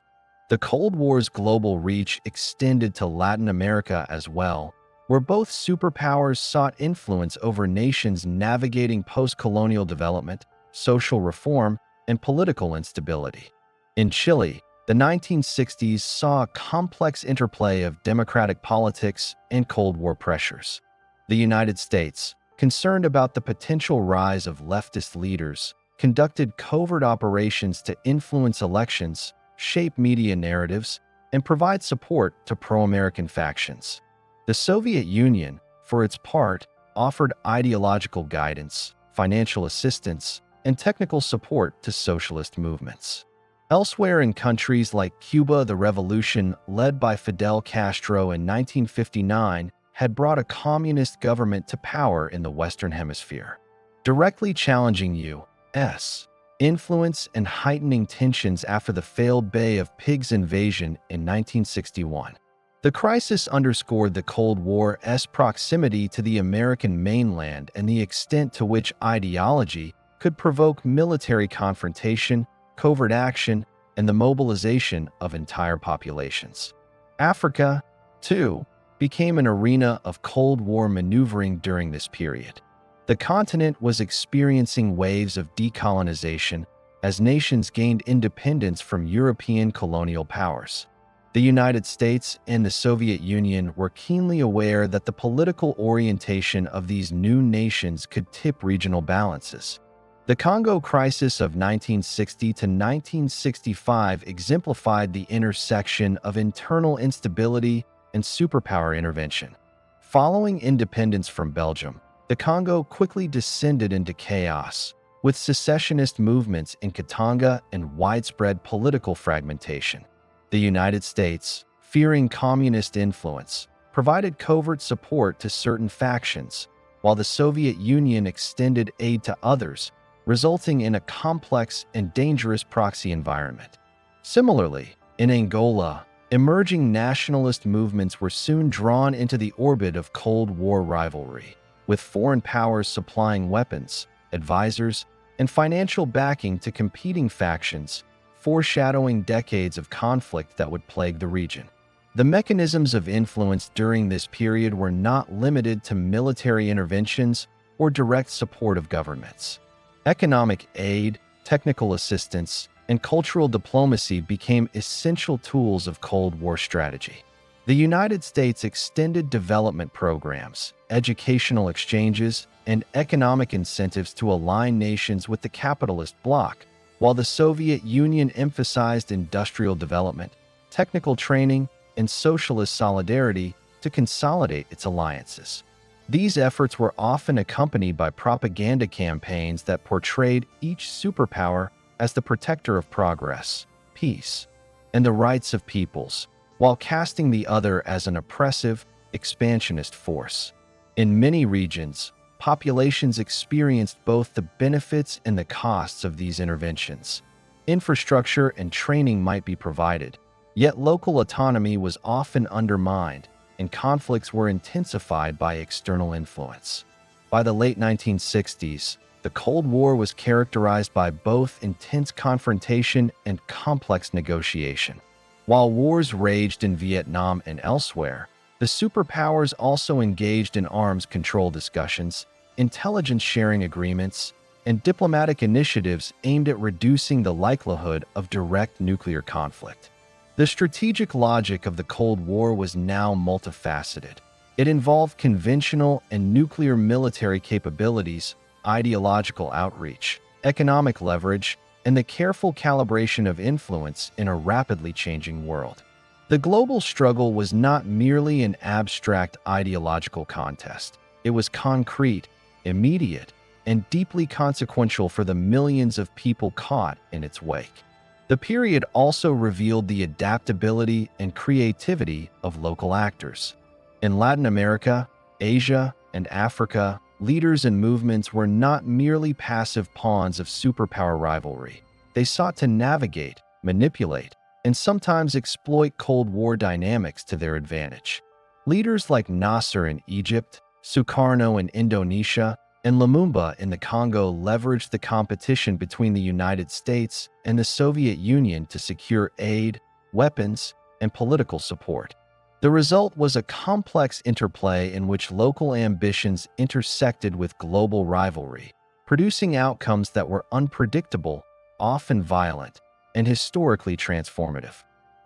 The Cold War's global reach extended to Latin America as well, where both superpowers sought influence over nations navigating post-colonial development, social reform, and political instability. In Chile, the 1960s saw a complex interplay of democratic politics and Cold War pressures. The United States, concerned about the potential rise of leftist leaders, conducted covert operations to influence elections, shape media narratives, and provide support to pro-American factions. The Soviet Union, for its part, offered ideological guidance, financial assistance, and technical support to socialist movements. Elsewhere in countries like Cuba, the revolution led by Fidel Castro in 1959 had brought a communist government to power in the Western Hemisphere, directly challenging U.S. influence and heightening tensions after the failed Bay of Pigs invasion in 1961. The crisis underscored the Cold War's proximity to the American mainland and the extent to which ideology could provoke military confrontation, covert action, and the mobilization of entire populations. Africa, too, became an arena of Cold War maneuvering during this period. The continent was experiencing waves of decolonization as nations gained independence from European colonial powers. The United States and the Soviet Union were keenly aware that the political orientation of these new nations could tip regional balances. The Congo crisis of 1960 to 1965 exemplified the intersection of internal instability and superpower intervention. Following independence from Belgium, the Congo quickly descended into chaos, with secessionist movements in Katanga and widespread political fragmentation. The United States, fearing communist influence, provided covert support to certain factions, while the Soviet Union extended aid to others, resulting in a complex and dangerous proxy environment. Similarly, in Angola, emerging nationalist movements were soon drawn into the orbit of Cold War rivalry, with foreign powers supplying weapons, advisors, and financial backing to competing factions, foreshadowing decades of conflict that would plague the region. The mechanisms of influence during this period were not limited to military interventions or direct support of governments. Economic aid, technical assistance, and cultural diplomacy became essential tools of Cold War strategy. The United States extended development programs, educational exchanges, and economic incentives to align nations with the capitalist bloc, while the Soviet Union emphasized industrial development, technical training, and socialist solidarity to consolidate its alliances. These efforts were often accompanied by propaganda campaigns that portrayed each superpower as the protector of progress, peace, and the rights of peoples, while casting the other as an oppressive, expansionist force. In many regions, populations experienced both the benefits and the costs of these interventions. Infrastructure and training might be provided, yet local autonomy was often undermined, and conflicts were intensified by external influence. By the late 1960s, the Cold War was characterized by both intense confrontation and complex negotiation. While wars raged in Vietnam and elsewhere, the superpowers also engaged in arms control discussions, intelligence sharing agreements, and diplomatic initiatives aimed at reducing the likelihood of direct nuclear conflict. The strategic logic of the Cold War was now multifaceted. It involved conventional and nuclear military capabilities, ideological outreach, economic leverage, and the careful calibration of influence in a rapidly changing world. The global struggle was not merely an abstract ideological contest. It was concrete, immediate, and deeply consequential for the millions of people caught in its wake. The period also revealed the adaptability and creativity of local actors. In Latin America, Asia, and Africa, leaders and movements were not merely passive pawns of superpower rivalry. They sought to navigate, manipulate, and sometimes exploit Cold War dynamics to their advantage. Leaders like Nasser in Egypt, Sukarno in Indonesia, and Lumumba in the Congo leveraged the competition between the United States and the Soviet Union to secure aid, weapons, and political support. The result was a complex interplay in which local ambitions intersected with global rivalry, producing outcomes that were unpredictable, often violent, and historically transformative.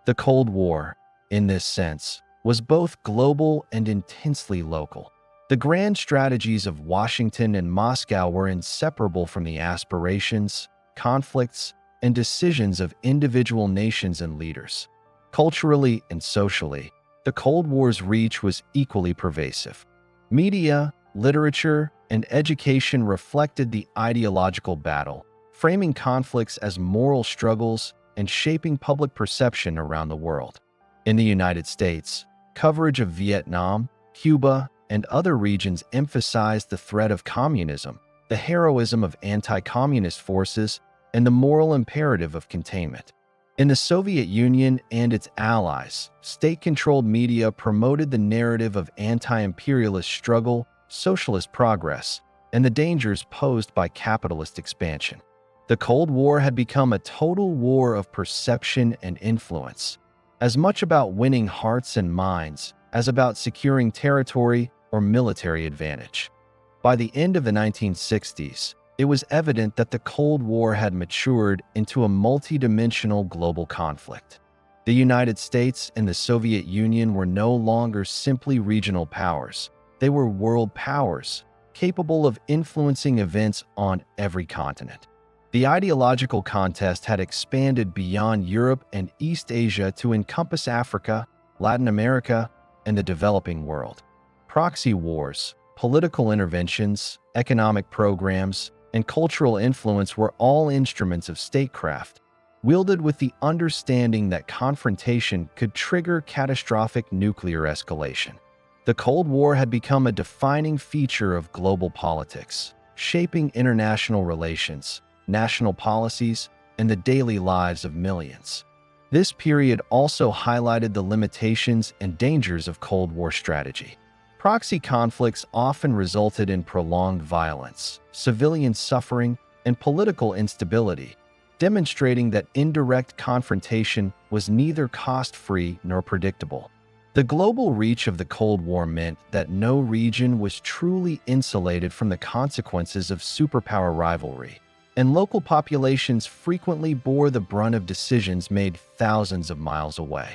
The Cold War, in this sense, was both global and intensely local. The grand strategies of Washington and Moscow were inseparable from the aspirations, conflicts, and decisions of individual nations and leaders. Culturally and socially, the Cold War's reach was equally pervasive. Media, literature, and education reflected the ideological battle, framing conflicts as moral struggles and shaping public perception around the world. In the United States, coverage of Vietnam, Cuba, and other regions emphasized the threat of communism, the heroism of anti-communist forces, and the moral imperative of containment. In the Soviet Union and its allies, state-controlled media promoted the narrative of anti-imperialist struggle, socialist progress, and the dangers posed by capitalist expansion. The Cold War had become a total war of perception and influence, as much about winning hearts and minds as about securing territory or military advantage. By the end of the 1960s, it was evident that the Cold War had matured into a multidimensional global conflict. The United States and the Soviet Union were no longer simply regional powers. They were world powers, capable of influencing events on every continent. The ideological contest had expanded beyond Europe and East Asia to encompass Africa, Latin America, and the developing world. Proxy wars, political interventions, economic programs, and cultural influence were all instruments of statecraft, wielded with the understanding that confrontation could trigger catastrophic nuclear escalation. The Cold War had become a defining feature of global politics, shaping international relations, national policies, and the daily lives of millions. This period also highlighted the limitations and dangers of Cold War strategy. Proxy conflicts often resulted in prolonged violence, civilian suffering, and political instability, demonstrating that indirect confrontation was neither cost-free nor predictable. The global reach of the Cold War meant that no region was truly insulated from the consequences of superpower rivalry, and local populations frequently bore the brunt of decisions made thousands of miles away.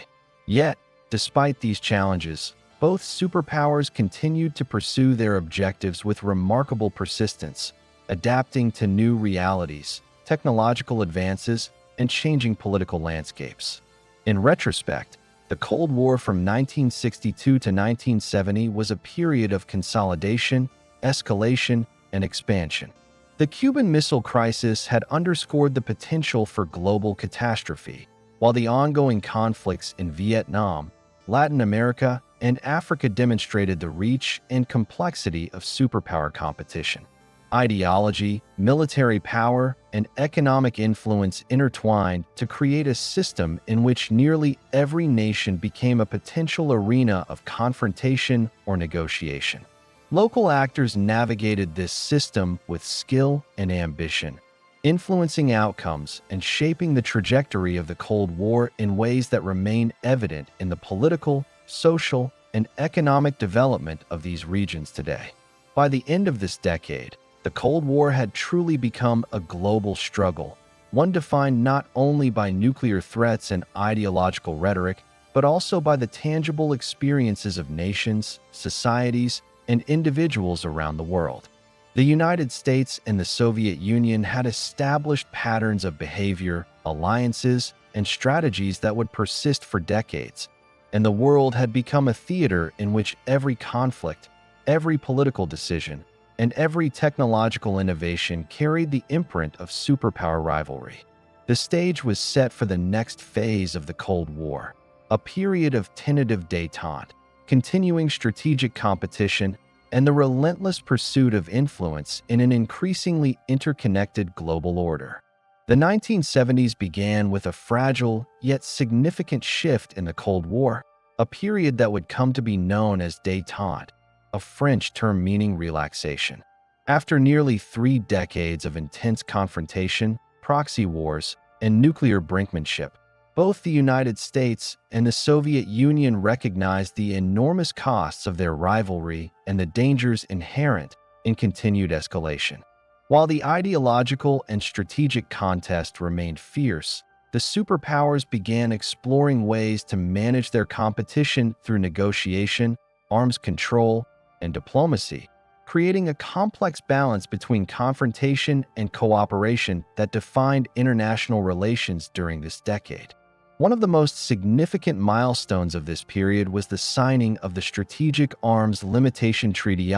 Yet, despite these challenges, both superpowers continued to pursue their objectives with remarkable persistence, adapting to new realities, technological advances, and changing political landscapes. In retrospect, the Cold War from 1962 to 1970 was a period of consolidation, escalation, and expansion. The Cuban Missile Crisis had underscored the potential for global catastrophe, while the ongoing conflicts in Vietnam, Latin America, and Africa demonstrated the reach and complexity of superpower competition. Ideology, military power, and economic influence intertwined to create a system in which nearly every nation became a potential arena of confrontation or negotiation. Local actors navigated this system with skill and ambition, influencing outcomes and shaping the trajectory of the Cold War in ways that remain evident in the political, social, and economic development of these regions today. By the end of this decade, the Cold War had truly become a global struggle, one defined not only by nuclear threats and ideological rhetoric, but also by the tangible experiences of nations, societies, and individuals around the world. The United States and the Soviet Union had established patterns of behavior, alliances, and strategies that would persist for decades, and the world had become a theater in which every conflict, every political decision, and every technological innovation carried the imprint of superpower rivalry. The stage was set for the next phase of the Cold War, a period of tentative détente, continuing strategic competition, and the relentless pursuit of influence in an increasingly interconnected global order. The 1970s began with a fragile yet significant shift in the Cold War, a period that would come to be known as détente, a French term meaning relaxation. After nearly 3 decades of intense confrontation, proxy wars, and nuclear brinkmanship, Both the United States and the Soviet Union recognized the enormous costs of their rivalry and the dangers inherent in continued escalation. While the ideological and strategic contest remained fierce, the superpowers began exploring ways to manage their competition through negotiation, arms control, and diplomacy, creating a complex balance between confrontation and cooperation that defined international relations during this decade. One of the most significant milestones of this period was the signing of the Strategic Arms Limitation Treaty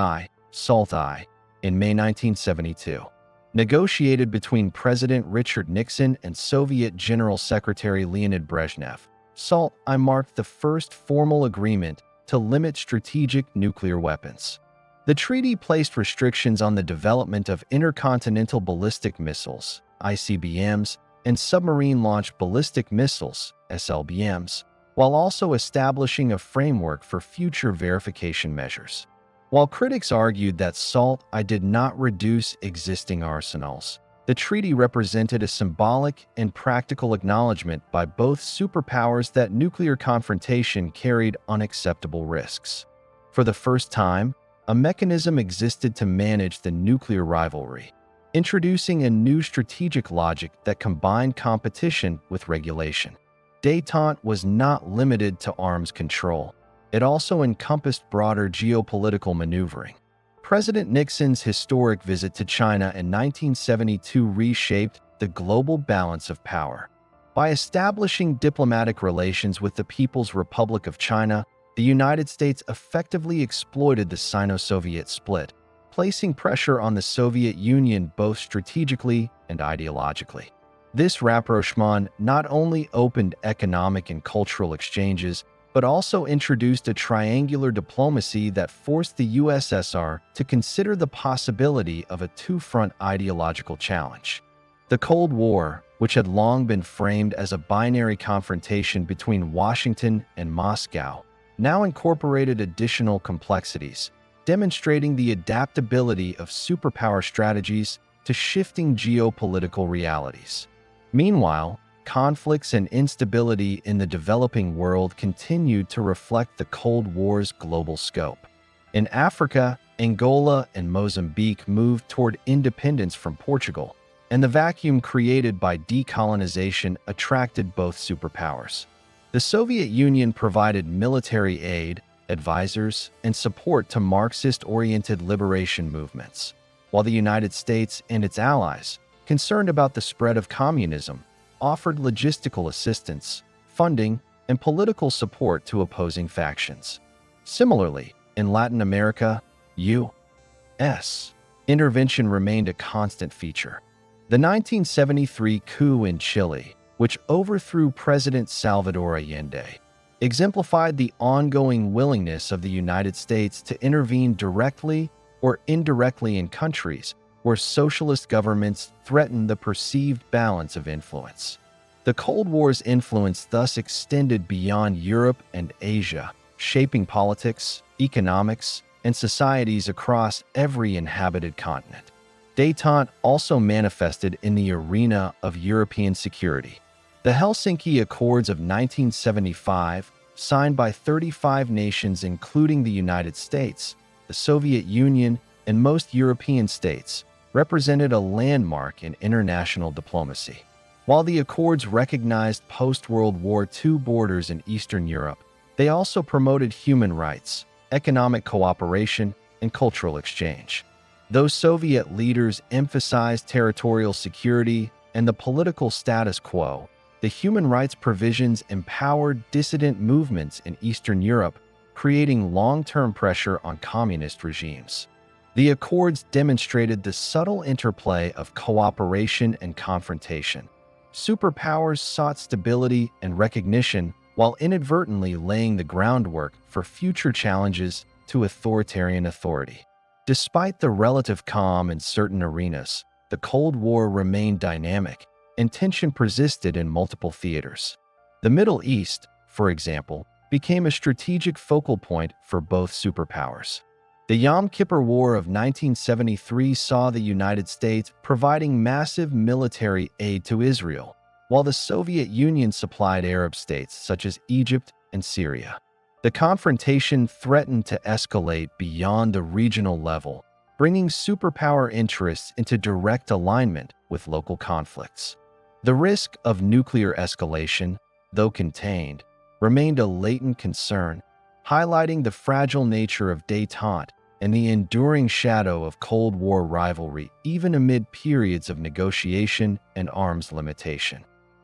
(SALT-I) in May 1972. Negotiated between President Richard Nixon and Soviet General Secretary Leonid Brezhnev, SALT-I marked the first formal agreement to limit strategic nuclear weapons. The treaty placed restrictions on the development of intercontinental ballistic missiles, ICBMs, and submarine-launched ballistic missiles, SLBMs, while also establishing a framework for future verification measures. While critics argued that SALT-I did not reduce existing arsenals, the treaty represented a symbolic and practical acknowledgement by both superpowers that nuclear confrontation carried unacceptable risks. For the first time, a mechanism existed to manage the nuclear rivalry, introducing a new strategic logic that combined competition with regulation. Détente was not limited to arms control. It also encompassed broader geopolitical maneuvering. President Nixon's historic visit to China in 1972 reshaped the global balance of power. By establishing diplomatic relations with the People's Republic of China, the United States effectively exploited the Sino-Soviet split, placing pressure on the Soviet Union both strategically and ideologically. This rapprochement not only opened economic and cultural exchanges, but also introduced a triangular diplomacy that forced the USSR to consider the possibility of a two-front ideological challenge. The Cold War, which had long been framed as a binary confrontation between Washington and Moscow, now incorporated additional complexities, demonstrating the adaptability of superpower strategies to shifting geopolitical realities. Meanwhile, conflicts and instability in the developing world continued to reflect the Cold War's global scope. In Africa, Angola and Mozambique moved toward independence from Portugal, and the vacuum created by decolonization attracted both superpowers. The Soviet Union provided military aid, advisors, and support to Marxist-oriented liberation movements, while the United States and its allies, concerned about the spread of communism, offered logistical assistance, funding, and political support to opposing factions. Similarly, in Latin America, U.S. intervention remained a constant feature. The 1973 coup in Chile, which overthrew President Salvador Allende, exemplified the ongoing willingness of the United States to intervene directly or indirectly in countries where socialist governments threatened the perceived balance of influence. The Cold War's influence thus extended beyond Europe and Asia, shaping politics, economics, and societies across every inhabited continent. Détente also manifested in the arena of European security. The Helsinki Accords of 1975, signed by 35 nations including the United States, the Soviet Union, and most European states, represented a landmark in international diplomacy. While the accords recognized post-World War II borders in Eastern Europe, they also promoted human rights, economic cooperation, and cultural exchange. Though Soviet leaders emphasized territorial security and the political status quo, the human rights provisions empowered dissident movements in Eastern Europe, creating long-term pressure on communist regimes. The accords demonstrated the subtle interplay of cooperation and confrontation. Superpowers sought stability and recognition while inadvertently laying the groundwork for future challenges to authoritarian authority. Despite the relative calm in certain arenas, the Cold War remained dynamic, and tension persisted in multiple theaters. The Middle East, for example, became a strategic focal point for both superpowers. The Yom Kippur War of 1973 saw the United States providing massive military aid to Israel, while the Soviet Union supplied Arab states such as Egypt and Syria. The confrontation threatened to escalate beyond the regional level, bringing superpower interests into direct alignment with local conflicts. The risk of nuclear escalation, though contained, remained a latent concern, highlighting the fragile nature of détente and the enduring shadow of Cold War rivalry even amid periods of negotiation and arms limitation.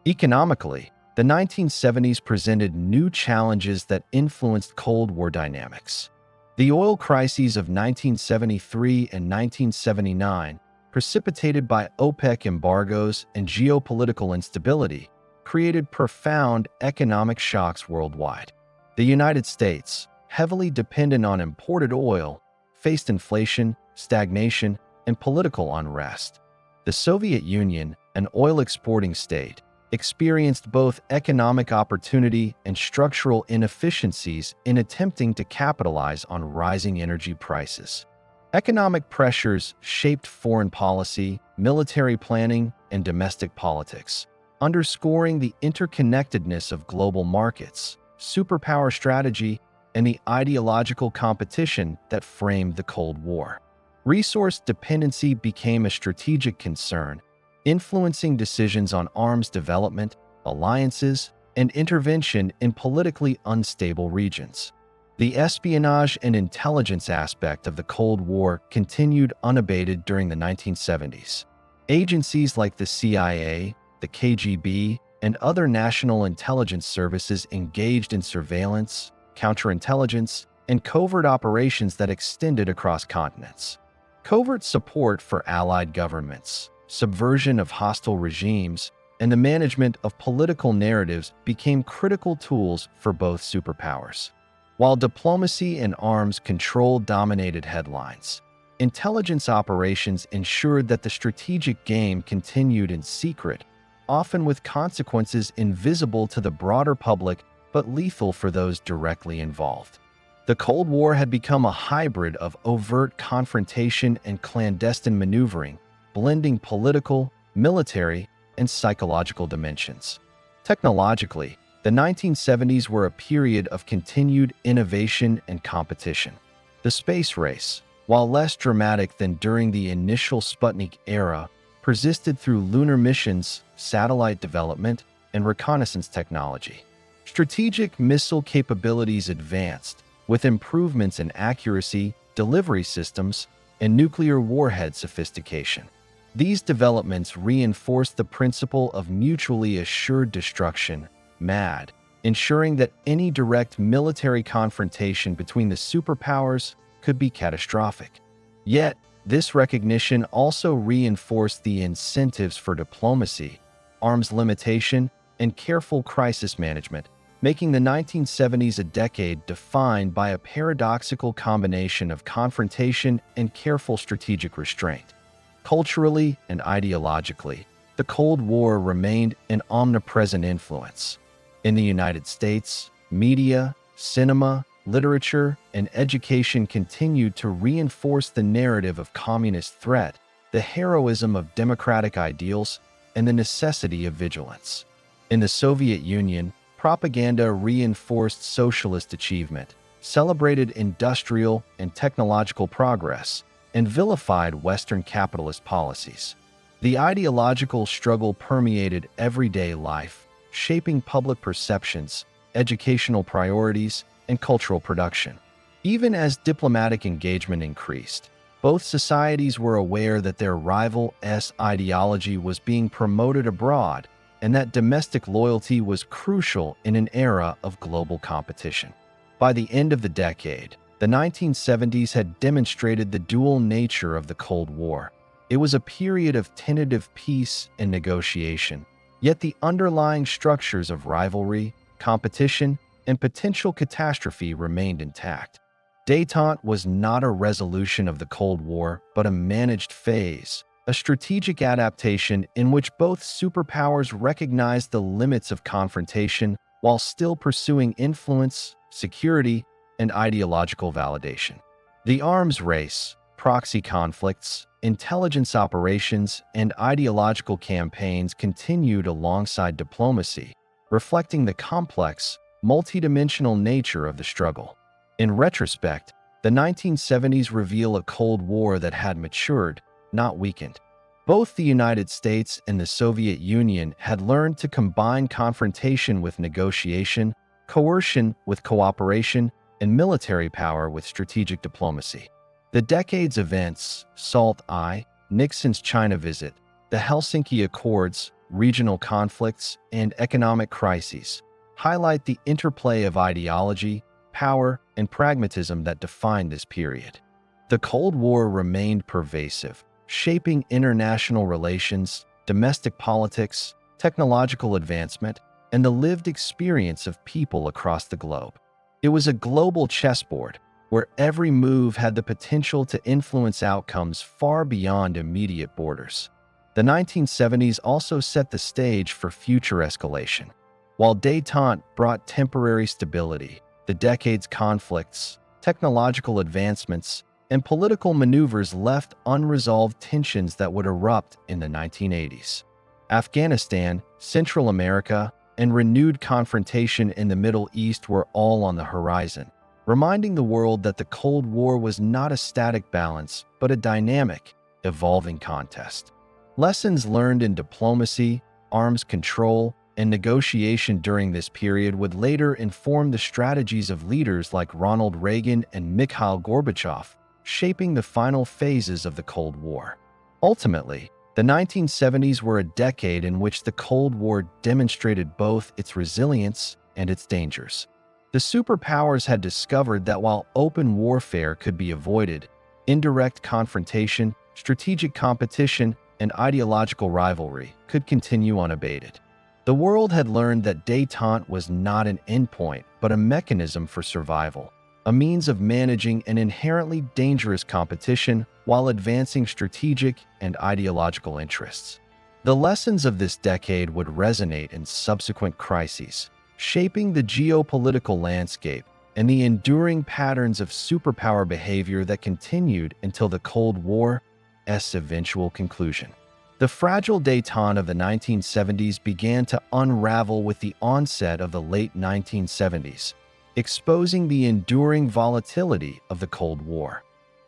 Economically, the 1970s presented new challenges that influenced Cold War dynamics. The oil crises of 1973 and 1979, precipitated by OPEC embargoes and geopolitical instability, created profound economic shocks worldwide. The United States, heavily dependent on imported oil, faced inflation, stagnation, and political unrest. The Soviet Union, an oil-exporting state, experienced both economic opportunity and structural inefficiencies in attempting to capitalize on rising energy prices. Economic pressures shaped foreign policy, military planning, and domestic politics, underscoring the interconnectedness of global markets, superpower strategy, and the ideological competition that framed the Cold War. Resource dependency became a strategic concern, influencing decisions on arms development, alliances, and intervention in politically unstable regions. The espionage and intelligence aspect of the Cold War continued unabated during the 1970s. Agencies like the CIA, the KGB, and other national intelligence services engaged in surveillance, counterintelligence, and covert operations that extended across continents. Covert support for allied governments, subversion of hostile regimes, and the management of political narratives became critical tools for both superpowers. While diplomacy and arms control dominated headlines, intelligence operations ensured that the strategic game continued in secret, often with consequences invisible to the broader public but lethal for those directly involved. The Cold War had become a hybrid of overt confrontation and clandestine maneuvering, blending political, military, and psychological dimensions. Technologically, the 1970s were a period of continued innovation and competition. The space race, while less dramatic than during the initial Sputnik era, persisted through lunar missions, satellite development, and reconnaissance technology. Strategic missile capabilities advanced, with improvements in accuracy, delivery systems, and nuclear warhead sophistication. These developments reinforced the principle of mutually assured destruction, MAD, ensuring that any direct military confrontation between the superpowers could be catastrophic. Yet, this recognition also reinforced the incentives for diplomacy, arms limitation, and careful crisis management, making the 1970s a decade defined by a paradoxical combination of confrontation and careful strategic restraint. Culturally and ideologically, the Cold War remained an omnipresent influence. In the United States, media, cinema, literature, and education continued to reinforce the narrative of communist threat, the heroism of democratic ideals, and the necessity of vigilance. In the Soviet Union, propaganda reinforced socialist achievement, celebrated industrial and technological progress, and vilified Western capitalist policies. The ideological struggle permeated everyday life, shaping public perceptions, educational priorities, and cultural production. Even as diplomatic engagement increased, both societies were aware that their rival's ideology was being promoted abroad and that domestic loyalty was crucial in an era of global competition. By the end of the decade, the 1970s had demonstrated the dual nature of the Cold War. It was a period of tentative peace and negotiation, yet the underlying structures of rivalry, competition, and potential catastrophe remained intact. Détente was not a resolution of the Cold War, but a managed phase, a strategic adaptation in which both superpowers recognized the limits of confrontation while still pursuing influence, security, and ideological validation. The arms race, proxy conflicts, intelligence operations, and ideological campaigns continued alongside diplomacy, reflecting the complex, multidimensional nature of the struggle. In retrospect, the 1970s reveal a Cold War that had matured, not weakened. Both the United States and the Soviet Union had learned to combine confrontation with negotiation, coercion with cooperation, and military power with strategic diplomacy. The decade's events, SALT I, Nixon's China visit, the Helsinki Accords, regional conflicts, and economic crises, highlight the interplay of ideology, power, and pragmatism that defined this period. The Cold War remained pervasive, shaping international relations, domestic politics, technological advancement, and the lived experience of people across the globe. It was a global chessboard where every move had the potential to influence outcomes far beyond immediate borders. The 1970s also set the stage for future escalation. While détente brought temporary stability, the decade's conflicts, technological advancements, and political maneuvers left unresolved tensions that would erupt in the 1980s. Afghanistan, Central America, and renewed confrontation in the Middle East were all on the horizon, reminding the world that the Cold War was not a static balance, but a dynamic, evolving contest. Lessons learned in diplomacy, arms control, and negotiation during this period would later inform the strategies of leaders like Ronald Reagan and Mikhail Gorbachev, shaping the final phases of the Cold War. Ultimately, the 1970s were a decade in which the Cold War demonstrated both its resilience and its dangers. The superpowers had discovered that while open warfare could be avoided, indirect confrontation, strategic competition, and ideological rivalry could continue unabated. The world had learned that détente was not an endpoint, but a mechanism for survival, a means of managing an inherently dangerous competition while advancing strategic and ideological interests. The lessons of this decade would resonate in subsequent crises, shaping the geopolitical landscape and the enduring patterns of superpower behavior that continued until the Cold War's eventual conclusion. The fragile détente of the 1970s began to unravel with the onset of the late 1970s, exposing the enduring volatility of the Cold War.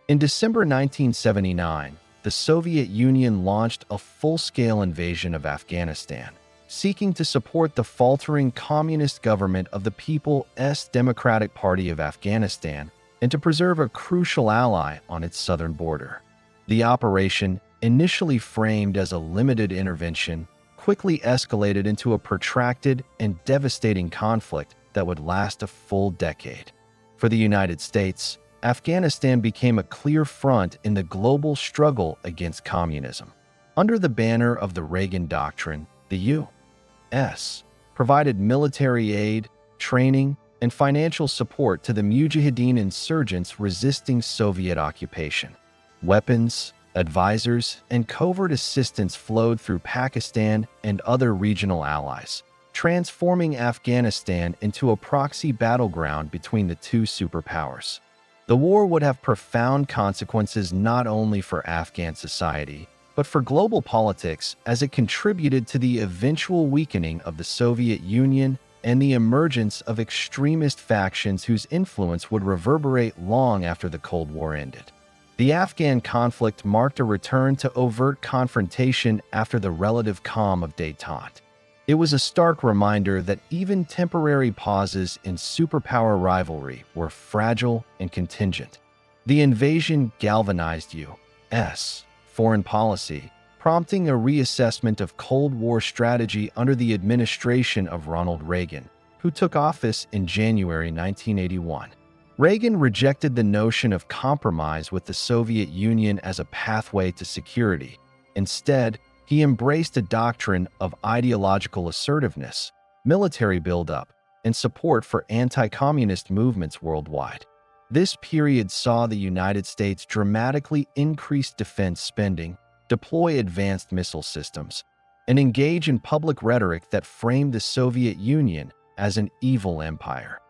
In December 1979, the Soviet Union launched a full-scale invasion of Afghanistan, seeking to support the faltering communist government of the People's Democratic Party of Afghanistan and to preserve a crucial ally on its southern border. The operation, initially framed as a limited intervention, quickly escalated into a protracted and devastating conflict that would last a full decade. For the United States, Afghanistan became a clear front in the global struggle against communism. Under the banner of the Reagan Doctrine, the U.S. provided military aid, training, and financial support to the Mujahideen insurgents resisting Soviet occupation. Weapons, advisors, and covert assistance flowed through Pakistan and other regional allies, transforming Afghanistan into a proxy battleground between the two superpowers. The war would have profound consequences not only for Afghan society, but for global politics as it contributed to the eventual weakening of the Soviet Union and the emergence of extremist factions whose influence would reverberate long after the Cold War ended. The Afghan conflict marked a return to overt confrontation after the relative calm of détente. It was a stark reminder that even temporary pauses in superpower rivalry were fragile and contingent. The invasion galvanized U.S. foreign policy, prompting a reassessment of Cold War strategy under the administration of Ronald Reagan, who took office in January 1981. Reagan rejected the notion of compromise with the Soviet Union as a pathway to security. Instead, he embraced a doctrine of ideological assertiveness, military buildup, and support for anti-communist movements worldwide. This period saw the United States dramatically increase defense spending, deploy advanced missile systems, and engage in public rhetoric that framed the Soviet Union as an evil empire.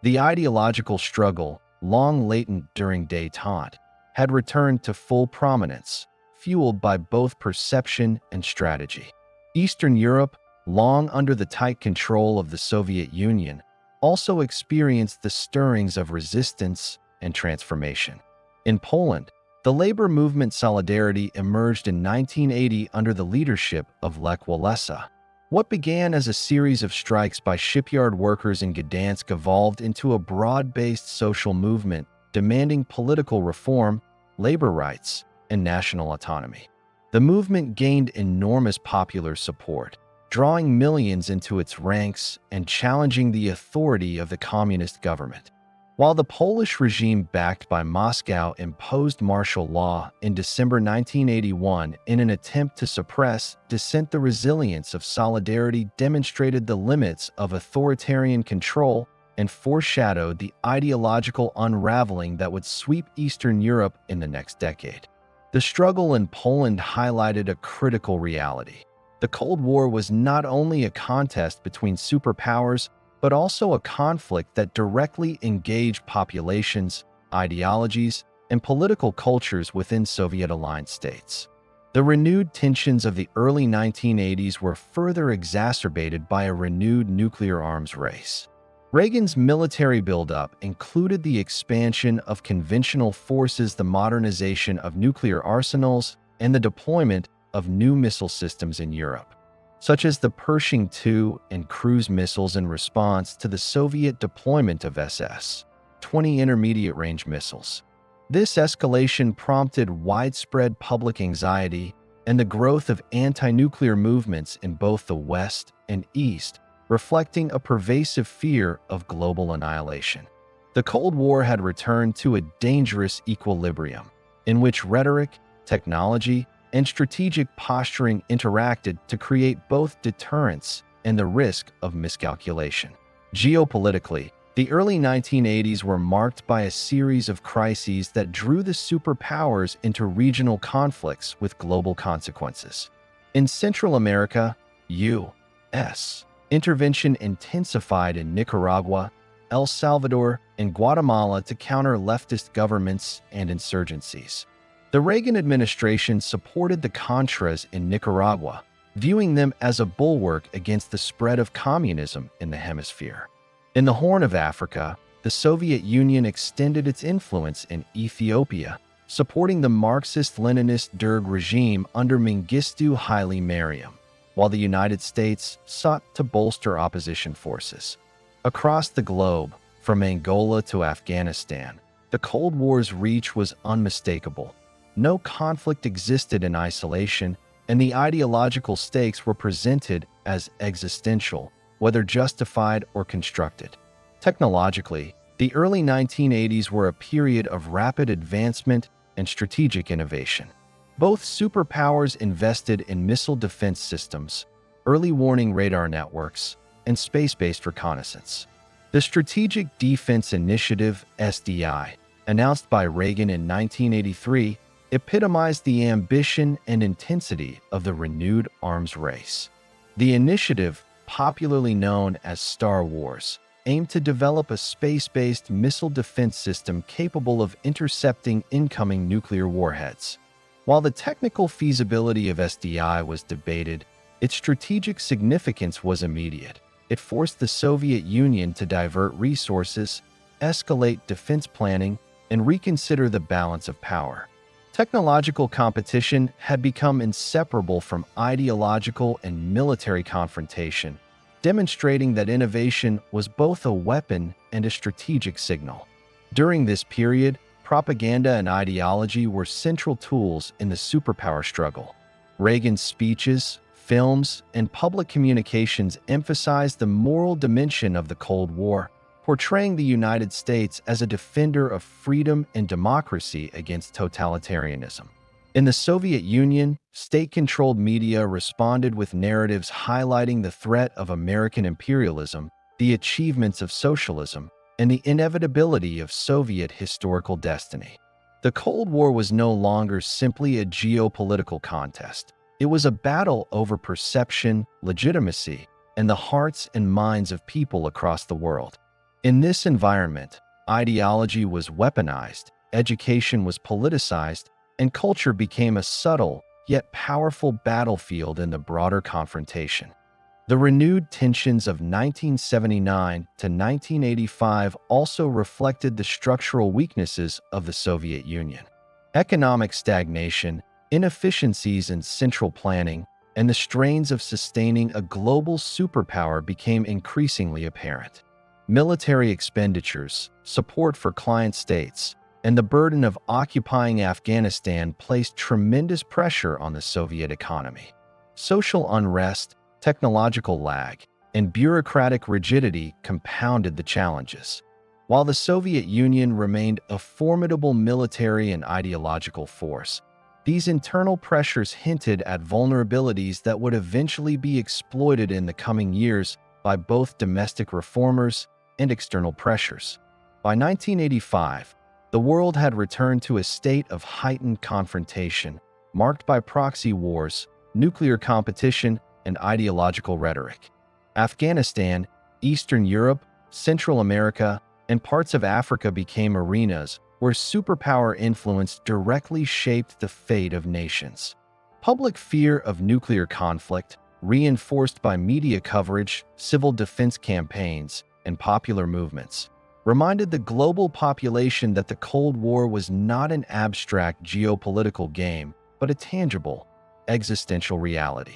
The ideological struggle, long latent during détente, had returned to full prominence, fueled by both perception and strategy. Eastern Europe, long under the tight control of the Soviet Union, also experienced the stirrings of resistance and transformation. In Poland, the labor movement Solidarity emerged in 1980 under the leadership of Lech Walesa. What began as a series of strikes by shipyard workers in Gdansk evolved into a broad-based social movement demanding political reform, labor rights, and national autonomy. The movement gained enormous popular support, drawing millions into its ranks and challenging the authority of the communist government. While the Polish regime backed by Moscow imposed martial law in December 1981 in an attempt to suppress dissent, the resilience of Solidarity demonstrated the limits of authoritarian control and foreshadowed the ideological unraveling that would sweep Eastern Europe in the next decade. The struggle in Poland highlighted a critical reality. The Cold War was not only a contest between superpowers, but also a conflict that directly engaged populations, ideologies, and political cultures within Soviet-aligned states. The renewed tensions of the early 1980s were further exacerbated by a renewed nuclear arms race. Reagan's military buildup included the expansion of conventional forces, the modernization of nuclear arsenals, and the deployment of new missile systems in Europe, such as the Pershing II and cruise missiles in response to the Soviet deployment of SS-20 intermediate-range missiles. This escalation prompted widespread public anxiety and the growth of anti-nuclear movements in both the West and East, reflecting a pervasive fear of global annihilation. The Cold War had returned to a dangerous equilibrium, in which rhetoric, technology, and strategic posturing interacted to create both deterrence and the risk of miscalculation. Geopolitically, the early 1980s were marked by a series of crises that drew the superpowers into regional conflicts with global consequences. In Central America, U.S. intervention intensified in Nicaragua, El Salvador, and Guatemala to counter leftist governments and insurgencies. The Reagan administration supported the Contras in Nicaragua, viewing them as a bulwark against the spread of communism in the hemisphere. In the Horn of Africa, the Soviet Union extended its influence in Ethiopia, supporting the Marxist-Leninist Derg regime under Mengistu Haile Mariam, while the United States sought to bolster opposition forces. Across the globe, from Angola to Afghanistan, the Cold War's reach was unmistakable. No conflict existed in isolation, and the ideological stakes were presented as existential, whether justified or constructed. Technologically, the early 1980s were a period of rapid advancement and strategic innovation. Both superpowers invested in missile defense systems, early warning radar networks, and space-based reconnaissance. The Strategic Defense Initiative, SDI, announced by Reagan in 1983, epitomized the ambition and intensity of the renewed arms race. The initiative, popularly known as Star Wars, aimed to develop a space-based missile defense system capable of intercepting incoming nuclear warheads. While the technical feasibility of SDI was debated, its strategic significance was immediate. It forced the Soviet Union to divert resources, escalate defense planning, and reconsider the balance of power. Technological competition had become inseparable from ideological and military confrontation, demonstrating that innovation was both a weapon and a strategic signal. During this period, propaganda and ideology were central tools in the superpower struggle. Reagan's speeches, films, and public communications emphasized the moral dimension of the Cold War, portraying the United States as a defender of freedom and democracy against totalitarianism. In the Soviet Union, state-controlled media responded with narratives highlighting the threat of American imperialism, the achievements of socialism, and the inevitability of Soviet historical destiny. The Cold War was no longer simply a geopolitical contest. It was a battle over perception, legitimacy, and the hearts and minds of people across the world. In this environment, ideology was weaponized, education was politicized, and culture became a subtle yet powerful battlefield in the broader confrontation. The renewed tensions of 1979 to 1985 also reflected the structural weaknesses of the Soviet Union. Economic stagnation, inefficiencies in central planning, and the strains of sustaining a global superpower became increasingly apparent. Military expenditures, support for client states, and the burden of occupying Afghanistan placed tremendous pressure on the Soviet economy. Social unrest, technological lag, and bureaucratic rigidity compounded the challenges. While the Soviet Union remained a formidable military and ideological force, these internal pressures hinted at vulnerabilities that would eventually be exploited in the coming years by both domestic reformers and external pressures. By 1985, the world had returned to a state of heightened confrontation, marked by proxy wars, nuclear competition, and ideological rhetoric. Afghanistan, Eastern Europe, Central America, and parts of Africa became arenas where superpower influence directly shaped the fate of nations. Public fear of nuclear conflict, reinforced by media coverage, civil defense campaigns, and popular movements, reminded the global population that the Cold War was not an abstract geopolitical game, but a tangible, existential reality.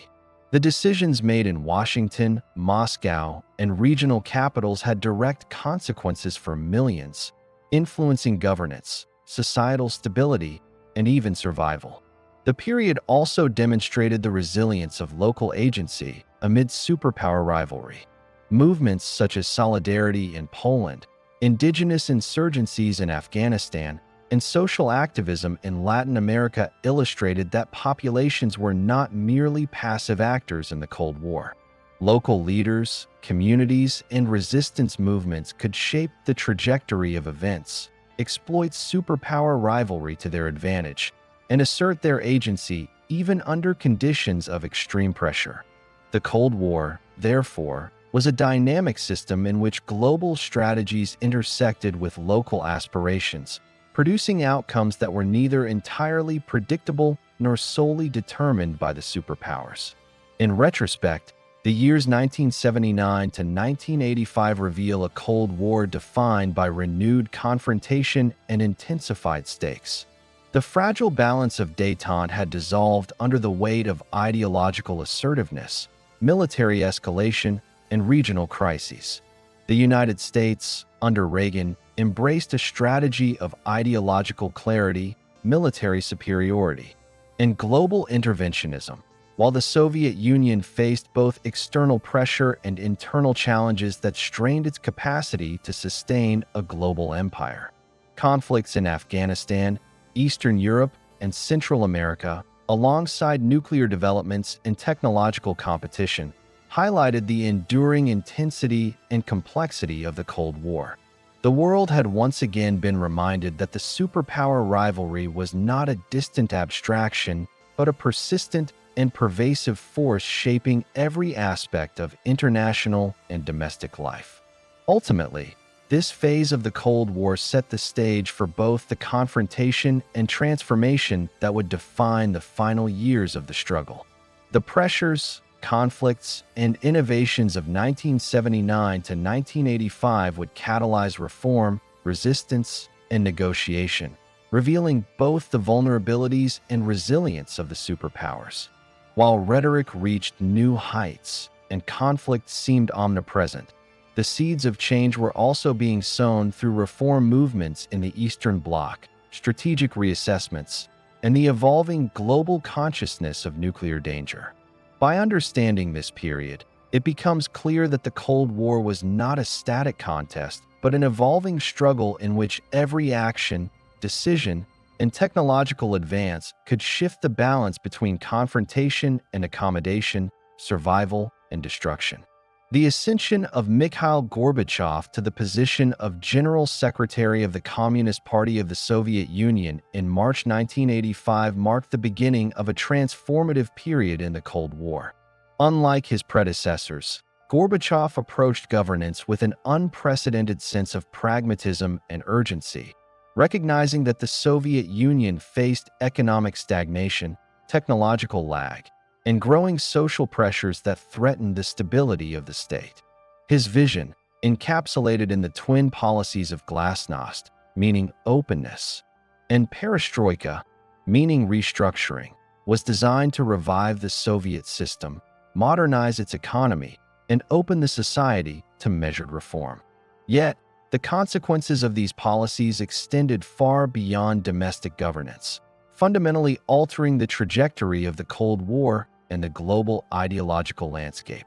The decisions made in Washington, Moscow, and regional capitals had direct consequences for millions, influencing governance, societal stability, and even survival. The period also demonstrated the resilience of local agency amid superpower rivalry. Movements such as Solidarity in Poland, indigenous insurgencies in Afghanistan, and social activism in Latin America illustrated that populations were not merely passive actors in the Cold War. Local leaders, communities, and resistance movements could shape the trajectory of events, exploit superpower rivalry to their advantage, and assert their agency even under conditions of extreme pressure. The Cold War, therefore, was a dynamic system in which global strategies intersected with local aspirations, producing outcomes that were neither entirely predictable nor solely determined by the superpowers. In retrospect, the years 1979 to 1985 reveal a Cold War defined by renewed confrontation and intensified stakes. The fragile balance of détente had dissolved under the weight of ideological assertiveness, military escalation, and regional crises. The United States, under Reagan, embraced a strategy of ideological clarity, military superiority, and global interventionism, while the Soviet Union faced both external pressure and internal challenges that strained its capacity to sustain a global empire. Conflicts in Afghanistan, Eastern Europe, and Central America, alongside nuclear developments and technological competition, highlighted the enduring intensity and complexity of the Cold War. The world had once again been reminded that the superpower rivalry was not a distant abstraction, but a persistent and pervasive force shaping every aspect of international and domestic life. Ultimately, this phase of the Cold War set the stage for both the confrontation and transformation that would define the final years of the struggle. The pressures, conflicts, and innovations of 1979 to 1985 would catalyze reform, resistance, and negotiation, revealing both the vulnerabilities and resilience of the superpowers. While rhetoric reached new heights and conflict seemed omnipresent, the seeds of change were also being sown through reform movements in the Eastern Bloc, strategic reassessments, and the evolving global consciousness of nuclear danger. By understanding this period, it becomes clear that the Cold War was not a static contest, but an evolving struggle in which every action, decision, and technological advance could shift the balance between confrontation and accommodation, survival and destruction. The ascension of Mikhail Gorbachev to the position of General Secretary of the Communist Party of the Soviet Union in March 1985 marked the beginning of a transformative period in the Cold War. Unlike his predecessors, Gorbachev approached governance with an unprecedented sense of pragmatism and urgency, Recognizing that the Soviet Union faced economic stagnation, technological lag, and growing social pressures that threatened the stability of the state. His vision, encapsulated in the twin policies of glasnost, meaning openness, and perestroika, meaning restructuring, was designed to revive the Soviet system, modernize its economy, and open the society to measured reform. Yet, the consequences of these policies extended far beyond domestic governance, fundamentally altering the trajectory of the Cold War and the global ideological landscape.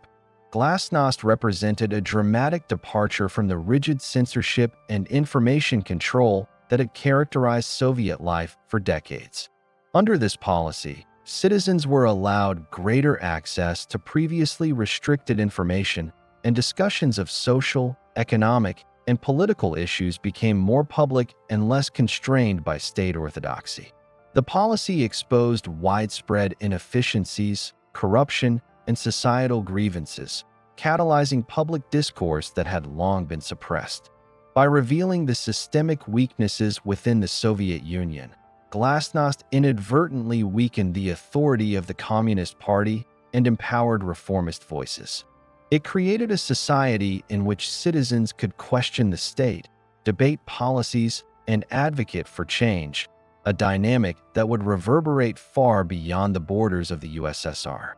Glasnost represented a dramatic departure from the rigid censorship and information control that had characterized Soviet life for decades. Under this policy, citizens were allowed greater access to previously restricted information, and discussions of social, economic, and political issues became more public and less constrained by state orthodoxy. The policy exposed widespread inefficiencies, corruption, and societal grievances, catalyzing public discourse that had long been suppressed. By revealing the systemic weaknesses within the Soviet Union, glasnost inadvertently weakened the authority of the Communist Party and empowered reformist voices. It created a society in which citizens could question the state, debate policies, and advocate for change, a dynamic that would reverberate far beyond the borders of the USSR.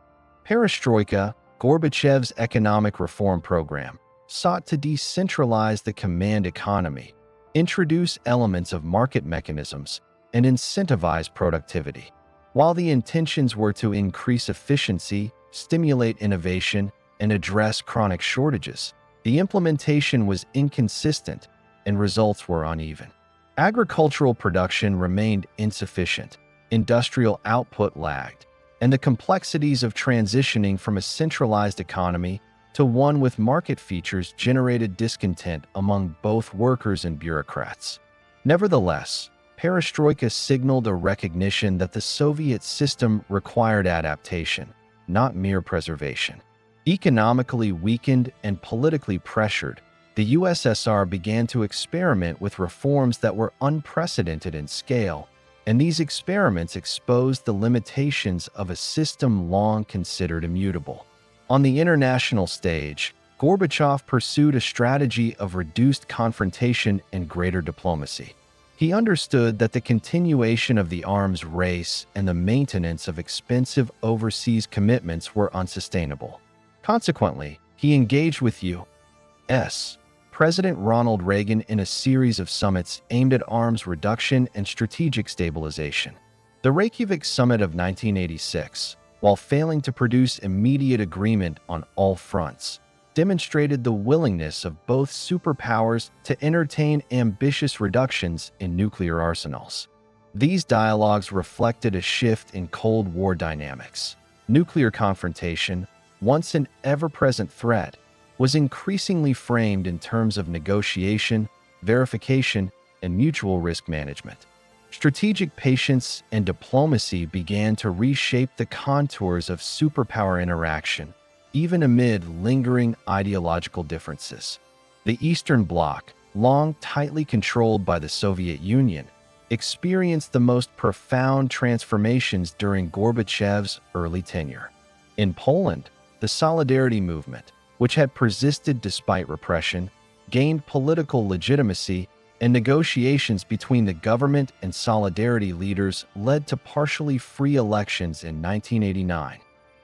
Perestroika, Gorbachev's economic reform program, sought to decentralize the command economy, introduce elements of market mechanisms, and incentivize productivity. While the intentions were to increase efficiency, stimulate innovation, and address chronic shortages, the implementation was inconsistent and results were uneven. Agricultural production remained insufficient, industrial output lagged, and the complexities of transitioning from a centralized economy to one with market features generated discontent among both workers and bureaucrats. Nevertheless, perestroika signaled a recognition that the Soviet system required adaptation, not mere preservation. Economically weakened and politically pressured, the USSR began to experiment with reforms that were unprecedented in scale, and these experiments exposed the limitations of a system long considered immutable. On the international stage, Gorbachev pursued a strategy of reduced confrontation and greater diplomacy. He understood that the continuation of the arms race and the maintenance of expensive overseas commitments were unsustainable. Consequently, he engaged with U.S. President Ronald Reagan in a series of summits aimed at arms reduction and strategic stabilization. The Reykjavik Summit of 1986, while failing to produce immediate agreement on all fronts, demonstrated the willingness of both superpowers to entertain ambitious reductions in nuclear arsenals. These dialogues reflected a shift in Cold War dynamics. Nuclear confrontation, once an ever-present threat, was increasingly framed in terms of negotiation, verification, and mutual risk management. Strategic patience and diplomacy began to reshape the contours of superpower interaction, even amid lingering ideological differences. The Eastern Bloc, long tightly controlled by the Soviet Union, experienced the most profound transformations during Gorbachev's early tenure. In Poland, the Solidarity movement, which had persisted despite repression, gained political legitimacy, and negotiations between the government and Solidarity leaders led to partially free elections in 1989.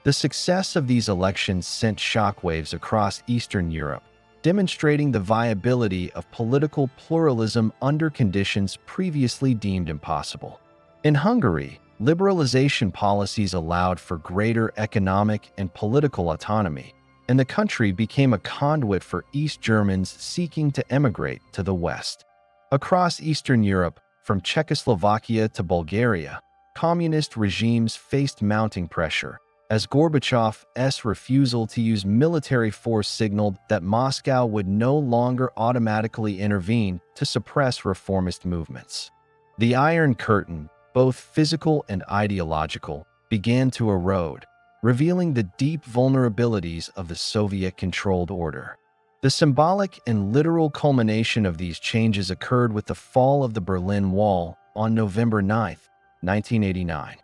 The success of these elections sent shockwaves across Eastern Europe, demonstrating the viability of political pluralism under conditions previously deemed impossible. In Hungary, liberalization policies allowed for greater economic and political autonomy, and the country became a conduit for East Germans seeking to emigrate to the West. Across Eastern Europe, from Czechoslovakia to Bulgaria, communist regimes faced mounting pressure, as Gorbachev's refusal to use military force signaled that Moscow would no longer automatically intervene to suppress reformist movements. The Iron Curtain, both physical and ideological, began to erode, revealing the deep vulnerabilities of the Soviet-controlled order. The symbolic and literal culmination of these changes occurred with the fall of the Berlin Wall on November 9, 1989.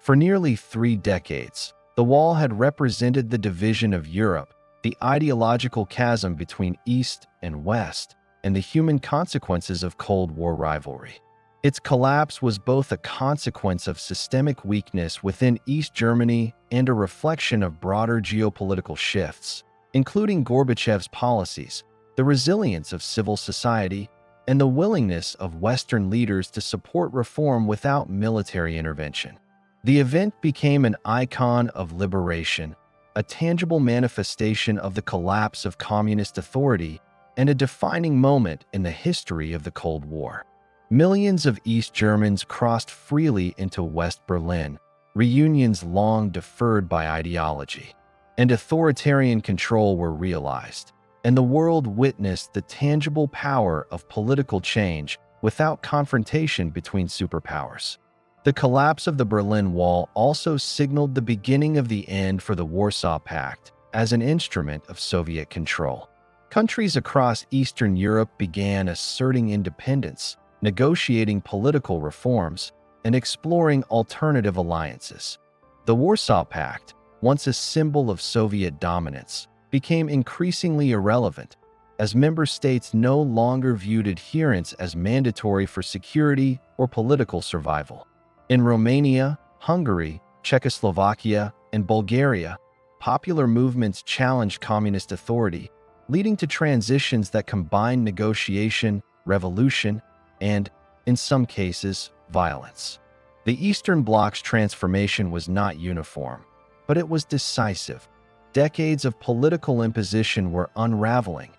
For nearly 3 decades, the wall had represented the division of Europe, the ideological chasm between East and West, and the human consequences of Cold War rivalry. Its collapse was both a consequence of systemic weakness within East Germany and a reflection of broader geopolitical shifts, including Gorbachev's policies, the resilience of civil society, and the willingness of Western leaders to support reform without military intervention. The event became an icon of liberation, a tangible manifestation of the collapse of communist authority, and a defining moment in the history of the Cold War. Millions of East Germans crossed freely into West Berlin, reunions long deferred by ideology, and authoritarian control were realized, and the world witnessed the tangible power of political change without confrontation between superpowers. The collapse of the Berlin Wall also signaled the beginning of the end for the Warsaw Pact as an instrument of Soviet control. Countries across Eastern Europe began asserting independence, negotiating political reforms, and exploring alternative alliances. The Warsaw Pact, once a symbol of Soviet dominance, became increasingly irrelevant as member states no longer viewed adherence as mandatory for security or political survival. In Romania, Hungary, Czechoslovakia, and Bulgaria, popular movements challenged communist authority, leading to transitions that combined negotiation, revolution, and, in some cases, violence. The Eastern Bloc's transformation was not uniform, but it was decisive. Decades of political imposition were unraveling,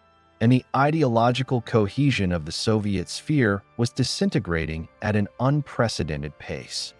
and the ideological cohesion of the Soviet sphere was disintegrating at an unprecedented pace.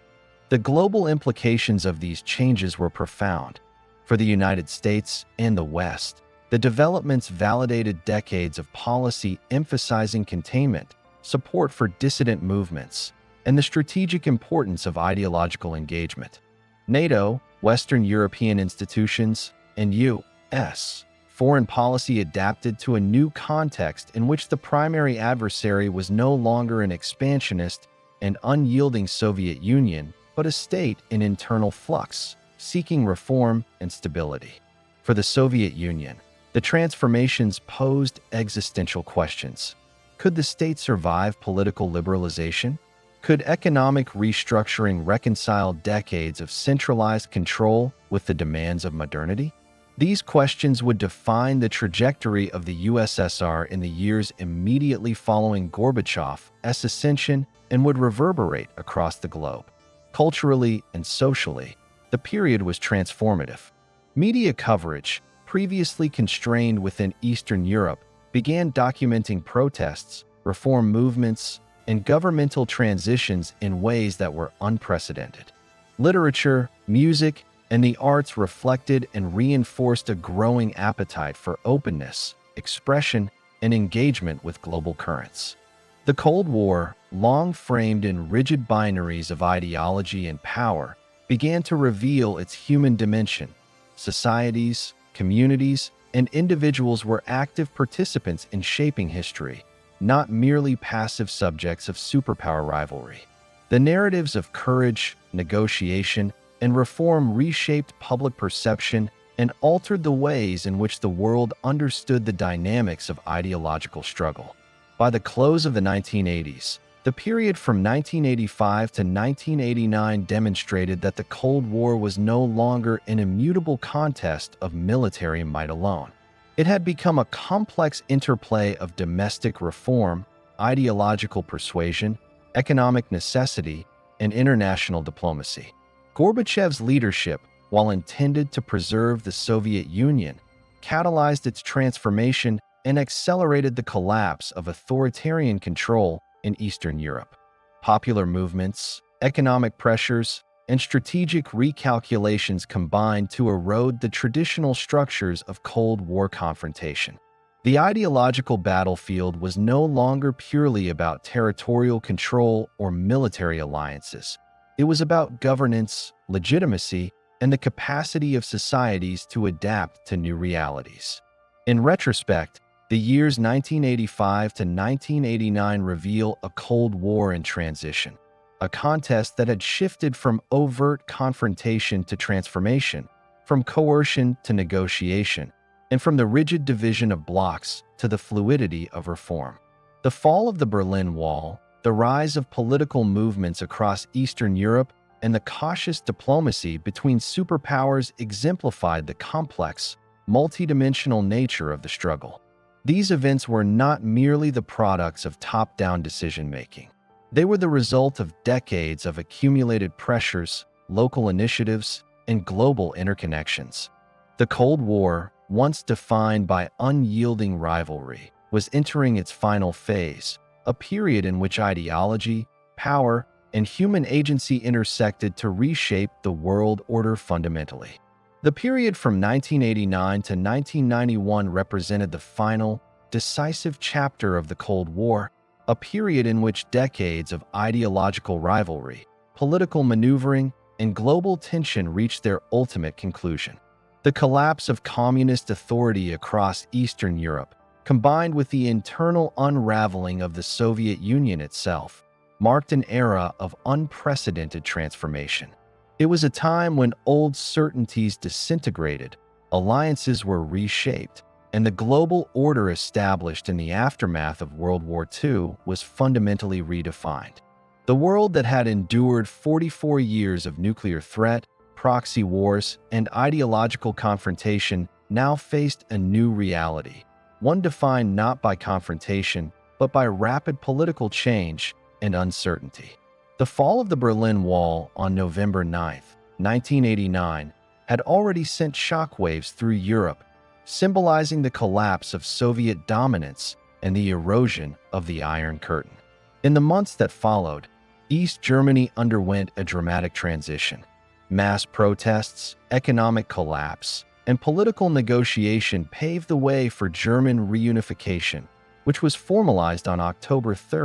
The global implications of these changes were profound. For the United States and the West, the developments validated decades of policy emphasizing containment, support for dissident movements, and the strategic importance of ideological engagement. NATO, Western European institutions, and U.S. foreign policy adapted to a new context in which the primary adversary was no longer an expansionist and unyielding Soviet Union, but a state in internal flux, seeking reform and stability. For the Soviet Union, the transformations posed existential questions. Could the state survive political liberalization? Could economic restructuring reconcile decades of centralized control with the demands of modernity? These questions would define the trajectory of the USSR in the years immediately following Gorbachev's ascension and would reverberate across the globe. Culturally and socially, the period was transformative. Media coverage, previously constrained within Eastern Europe, began documenting protests, reform movements, and governmental transitions in ways that were unprecedented. Literature, music, and the arts reflected and reinforced a growing appetite for openness, expression, and engagement with global currents. The Cold War, long framed in rigid binaries of ideology and power, began to reveal its human dimension. Societies, communities, and individuals were active participants in shaping history, not merely passive subjects of superpower rivalry. The narratives of courage, negotiation, and reform reshaped public perception and altered the ways in which the world understood the dynamics of ideological struggle. By the close of the 1980s, the period from 1985 to 1989 demonstrated that the Cold War was no longer an immutable contest of military might alone. It had become a complex interplay of domestic reform, ideological persuasion, economic necessity, and international diplomacy. Gorbachev's leadership, while intended to preserve the Soviet Union, catalyzed its transformation and accelerated the collapse of authoritarian control in Eastern Europe. Popular movements, economic pressures, and strategic recalculations combined to erode the traditional structures of Cold War confrontation. The ideological battlefield was no longer purely about territorial control or military alliances. It was about governance, legitimacy, and the capacity of societies to adapt to new realities. In retrospect, The years 1985 to 1989 reveal a Cold War in transition, a contest that had shifted from overt confrontation to transformation, from coercion to negotiation, and from the rigid division of blocs to the fluidity of reform. The fall of the Berlin Wall, the rise of political movements across Eastern Europe, and the cautious diplomacy between superpowers exemplified the complex, multidimensional nature of the struggle. These events were not merely the products of top-down decision-making. They were the result of decades of accumulated pressures, local initiatives, and global interconnections. The Cold War, once defined by unyielding rivalry, was entering its final phase, a period in which ideology, power, and human agency intersected to reshape the world order fundamentally. The period from 1989 to 1991 represented the final, decisive chapter of the Cold War, a period in which decades of ideological rivalry, political maneuvering, and global tension reached their ultimate conclusion. The collapse of communist authority across Eastern Europe, combined with the internal unraveling of the Soviet Union itself, marked an era of unprecedented transformation. It was a time when old certainties disintegrated, alliances were reshaped, and the global order established in the aftermath of World War II was fundamentally redefined. The world that had endured 44 years of nuclear threat, proxy wars, and ideological confrontation now faced a new reality, one defined not by confrontation, but by rapid political change and uncertainty. The fall of the Berlin Wall on November 9, 1989, had already sent shockwaves through Europe, symbolizing the collapse of Soviet dominance and the erosion of the Iron Curtain. In the months that followed, East Germany underwent a dramatic transition. Mass protests, economic collapse, and political negotiation paved the way for German reunification, which was formalized on October 3,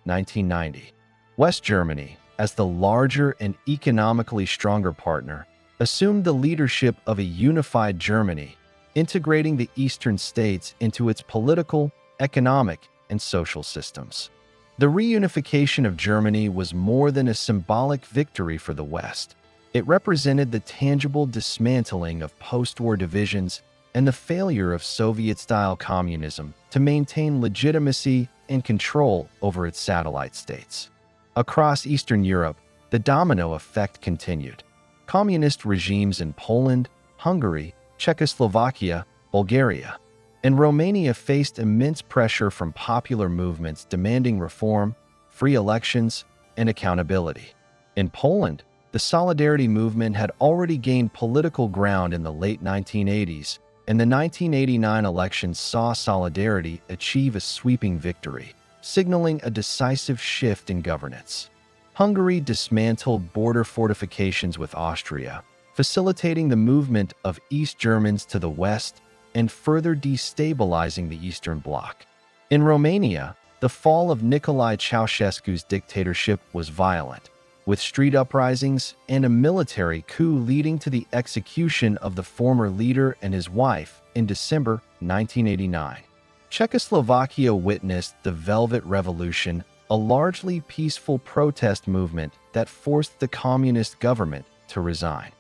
1990. West Germany, as the larger and economically stronger partner, assumed the leadership of a unified Germany, integrating the Eastern states into its political, economic, and social systems. The reunification of Germany was more than a symbolic victory for the West. It represented the tangible dismantling of post-war divisions and the failure of Soviet-style communism to maintain legitimacy and control over its satellite states. Across Eastern Europe, the domino effect continued. Communist regimes in Poland, Hungary, Czechoslovakia, Bulgaria, and Romania faced immense pressure from popular movements demanding reform, free elections, and accountability. In Poland, the Solidarity movement had already gained political ground in the late 1980s, and the 1989 elections saw Solidarity achieve a sweeping victory, signaling a decisive shift in governance. Hungary dismantled border fortifications with Austria, facilitating the movement of East Germans to the west and further destabilizing the Eastern Bloc. In Romania, the fall of Nicolae Ceausescu's dictatorship was violent, with street uprisings and a military coup leading to the execution of the former leader and his wife in December 1989. Czechoslovakia witnessed the Velvet Revolution, a largely peaceful protest movement that forced the communist government to resign.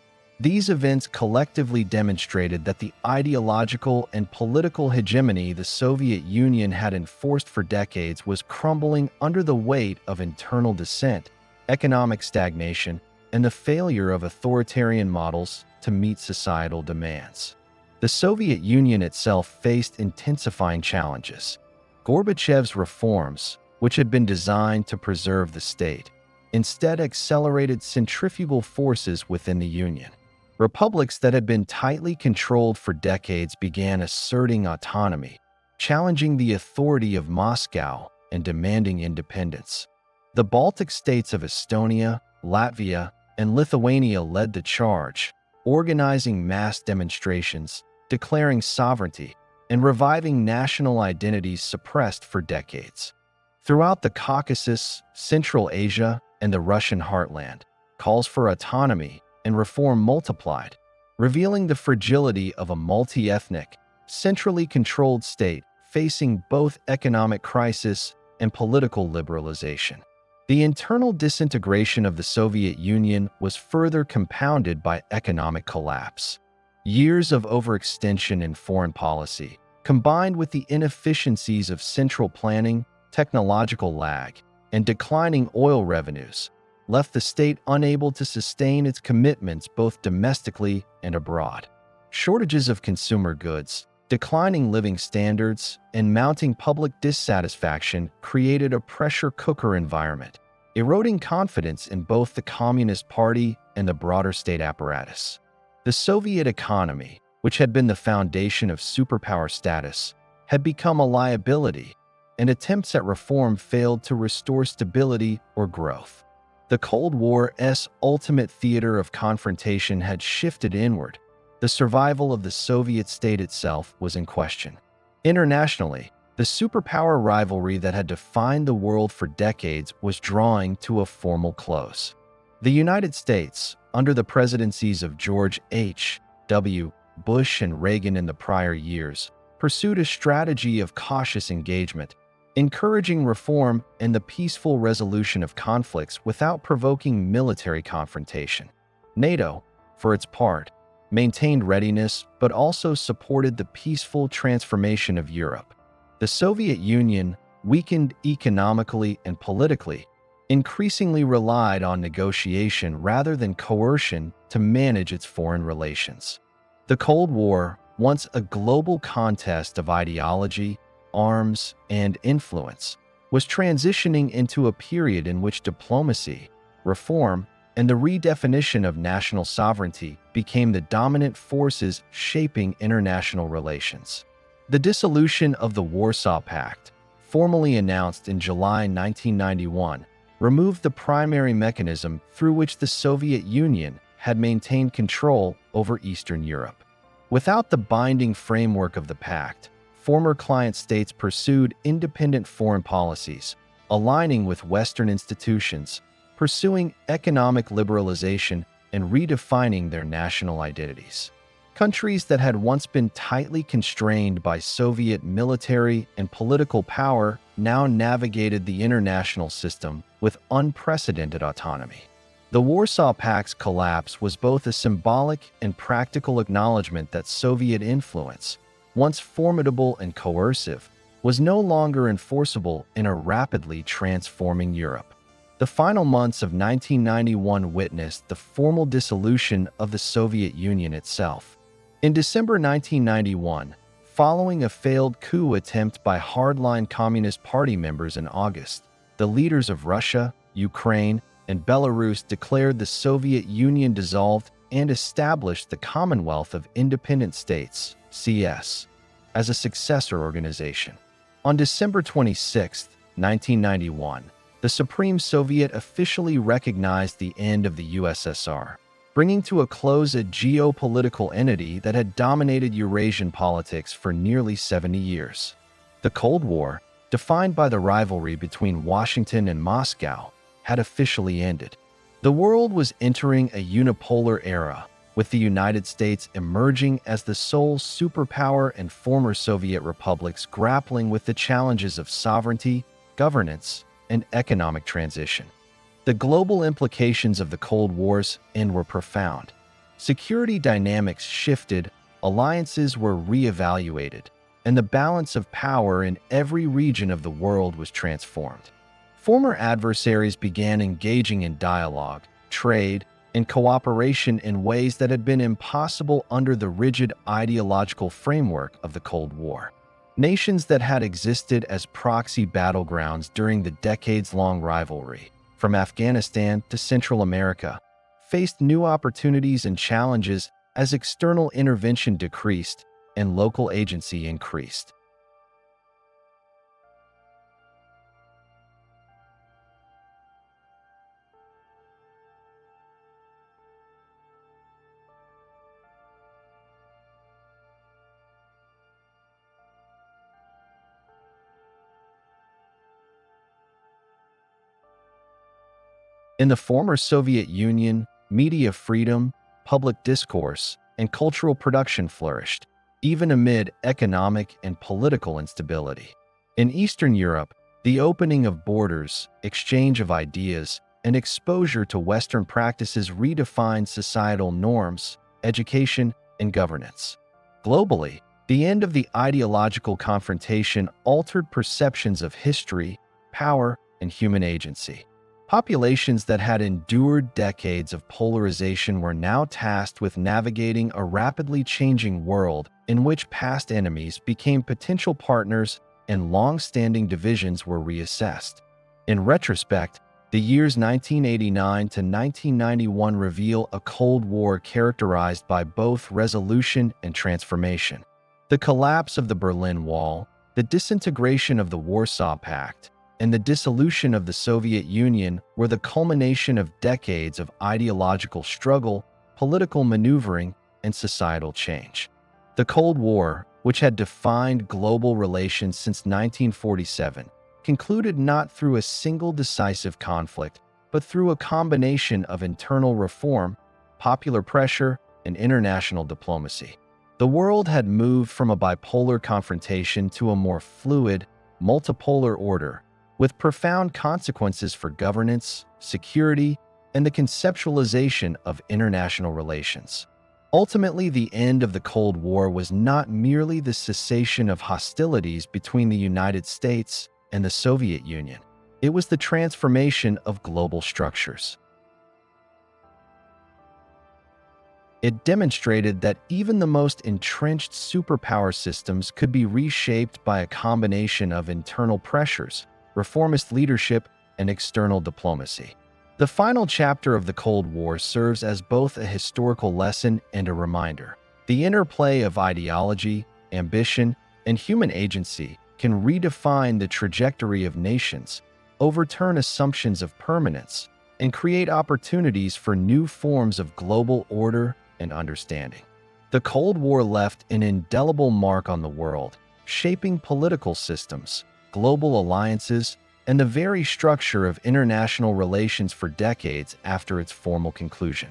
These events collectively demonstrated that the ideological and political hegemony the Soviet Union had enforced for decades was crumbling under the weight of internal dissent, economic stagnation, and the failure of authoritarian models to meet societal demands. The Soviet Union itself faced intensifying challenges. Gorbachev's reforms, which had been designed to preserve the state, instead accelerated centrifugal forces within the Union. Republics that had been tightly controlled for decades began asserting autonomy, challenging the authority of Moscow and demanding independence. The Baltic states of Estonia, Latvia, and Lithuania led the charge, organizing mass demonstrations, declaring sovereignty, and reviving national identities suppressed for decades. Throughout the Caucasus, Central Asia, and the Russian heartland, calls for autonomy and reform multiplied, revealing the fragility of a multi-ethnic, centrally controlled state facing both economic crisis and political liberalization. The internal disintegration of the Soviet Union was further compounded by economic collapse. Years of overextension in foreign policy, combined with the inefficiencies of central planning, technological lag, and declining oil revenues, left the state unable to sustain its commitments both domestically and abroad. Shortages of consumer goods, declining living standards, and mounting public dissatisfaction created a pressure cooker environment, eroding confidence in both the Communist Party and the broader state apparatus. The Soviet economy, which had been the foundation of superpower status, had become a liability, and attempts at reform failed to restore stability or growth. The Cold War's ultimate theater of confrontation had shifted inward. The survival of the Soviet state itself was in question. Internationally, the superpower rivalry that had defined the world for decades was drawing to a formal close. The United States, under the presidencies of George H.W. Bush and Reagan in the prior years, pursued a strategy of cautious engagement, encouraging reform and the peaceful resolution of conflicts without provoking military confrontation. NATO, for its part, maintained readiness but also supported the peaceful transformation of Europe. The Soviet Union, weakened economically and politically, increasingly relied on negotiation rather than coercion to manage its foreign relations. The Cold War, once a global contest of ideology, arms, and influence, was transitioning into a period in which diplomacy, reform, and the redefinition of national sovereignty became the dominant forces shaping international relations. The dissolution of the Warsaw Pact, formally announced in July 1991, removed the primary mechanism through which the Soviet Union had maintained control over Eastern Europe. Without the binding framework of the pact, former client states pursued independent foreign policies, aligning with Western institutions, pursuing economic liberalization, and redefining their national identities. Countries that had once been tightly constrained by Soviet military and political power now navigated the international system with unprecedented autonomy. The Warsaw Pact's collapse was both a symbolic and practical acknowledgement that Soviet influence, once formidable and coercive, was no longer enforceable in a rapidly transforming Europe. The final months of 1991 witnessed the formal dissolution of the Soviet Union itself. In December 1991, following a failed coup attempt by hardline Communist Party members in August, the leaders of Russia, Ukraine, and Belarus declared the Soviet Union dissolved and established the Commonwealth of Independent States, CS, as a successor organization. On December 26, 1991, the Supreme Soviet officially recognized the end of the USSR, bringing to a close a geopolitical entity that had dominated Eurasian politics for nearly 70 years. The Cold War, defined by the rivalry between Washington and Moscow, had officially ended. The world was entering a unipolar era, with the United States emerging as the sole superpower and former Soviet republics grappling with the challenges of sovereignty, governance, and economic transition. The global implications of the Cold War's end were profound. Security dynamics shifted, alliances were reevaluated, and the balance of power in every region of the world was transformed. Former adversaries began engaging in dialogue, trade, and cooperation in ways that had been impossible under the rigid ideological framework of the Cold War. Nations that had existed as proxy battlegrounds during the decades-long rivalry, from Afghanistan to Central America, faced new opportunities and challenges as external intervention decreased and local agency increased. In the former Soviet Union, media freedom, public discourse, and cultural production flourished, even amid economic and political instability. In Eastern Europe, the opening of borders, exchange of ideas, and exposure to Western practices redefined societal norms, education, and governance. Globally, the end of the ideological confrontation altered perceptions of history, power, and human agency. Populations that had endured decades of polarization were now tasked with navigating a rapidly changing world in which past enemies became potential partners and long-standing divisions were reassessed. In retrospect, the years 1989 to 1991 reveal a Cold War characterized by both resolution and transformation. The collapse of the Berlin Wall, the disintegration of the Warsaw Pact, and the dissolution of the Soviet Union were the culmination of decades of ideological struggle, political maneuvering, and societal change. The Cold War, which had defined global relations since 1947, concluded not through a single decisive conflict, but through a combination of internal reform, popular pressure, and international diplomacy. The world had moved from a bipolar confrontation to a more fluid, multipolar order, with profound consequences for governance, security, and the conceptualization of international relations. Ultimately, the end of the Cold War was not merely the cessation of hostilities between the United States and the Soviet Union. It was the transformation of global structures. It demonstrated that even the most entrenched superpower systems could be reshaped by a combination of internal pressures, reformist leadership, and external diplomacy. The final chapter of the Cold War serves as both a historical lesson and a reminder. The interplay of ideology, ambition, and human agency can redefine the trajectory of nations, overturn assumptions of permanence, and create opportunities for new forms of global order and understanding. The Cold War left an indelible mark on the world, shaping political systems, global alliances, and the very structure of international relations for decades after its formal conclusion.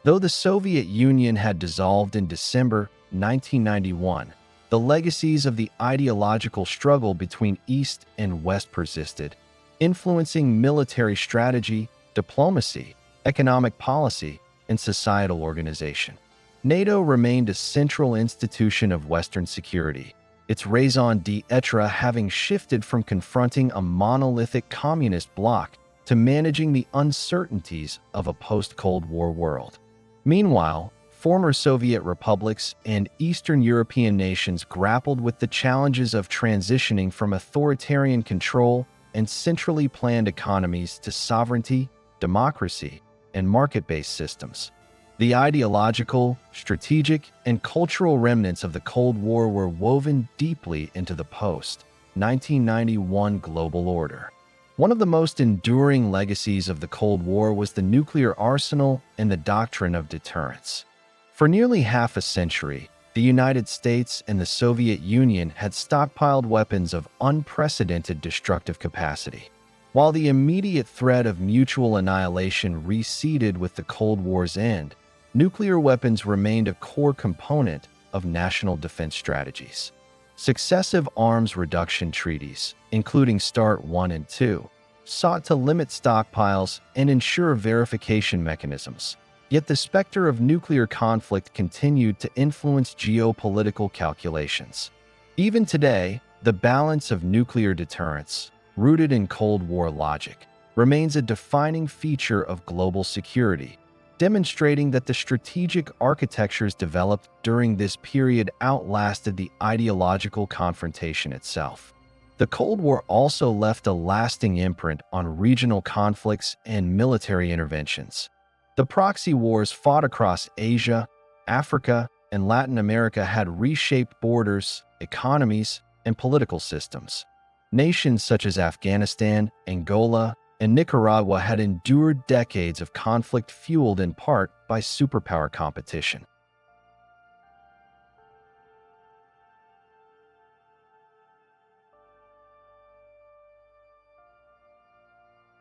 Though the Soviet Union had dissolved in December 1991, the legacies of the ideological struggle between East and West persisted, influencing military strategy, diplomacy, economic policy, and societal organization. NATO remained a central institution of Western security, its raison d'etre having shifted from confronting a monolithic communist bloc to managing the uncertainties of a post-Cold War world. Meanwhile, former Soviet republics and Eastern European nations grappled with the challenges of transitioning from authoritarian control and centrally planned economies to sovereignty, democracy, and market-based systems. The ideological, strategic, and cultural remnants of the Cold War were woven deeply into the post-1991 global order. One of the most enduring legacies of the Cold War was the nuclear arsenal and the doctrine of deterrence. For nearly half a century, the United States and the Soviet Union had stockpiled weapons of unprecedented destructive capacity. While the immediate threat of mutual annihilation receded with the Cold War's end, nuclear weapons remained a core component of national defense strategies. Successive arms reduction treaties, including START I and II, sought to limit stockpiles and ensure verification mechanisms. Yet the specter of nuclear conflict continued to influence geopolitical calculations. Even today, the balance of nuclear deterrence, rooted in Cold War logic, remains a defining feature of global security, demonstrating that the strategic architectures developed during this period outlasted the ideological confrontation itself. The Cold War also left a lasting imprint on regional conflicts and military interventions. The proxy wars fought across Asia, Africa, and Latin America had reshaped borders, economies, and political systems. Nations such as Afghanistan, Angola, and Nicaragua had endured decades of conflict fueled in part by superpower competition.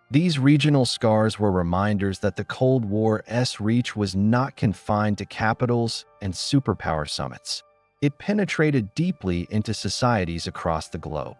These regional scars were reminders that the Cold War's reach was not confined to capitals and superpower summits. it penetrated deeply into societies across the globe.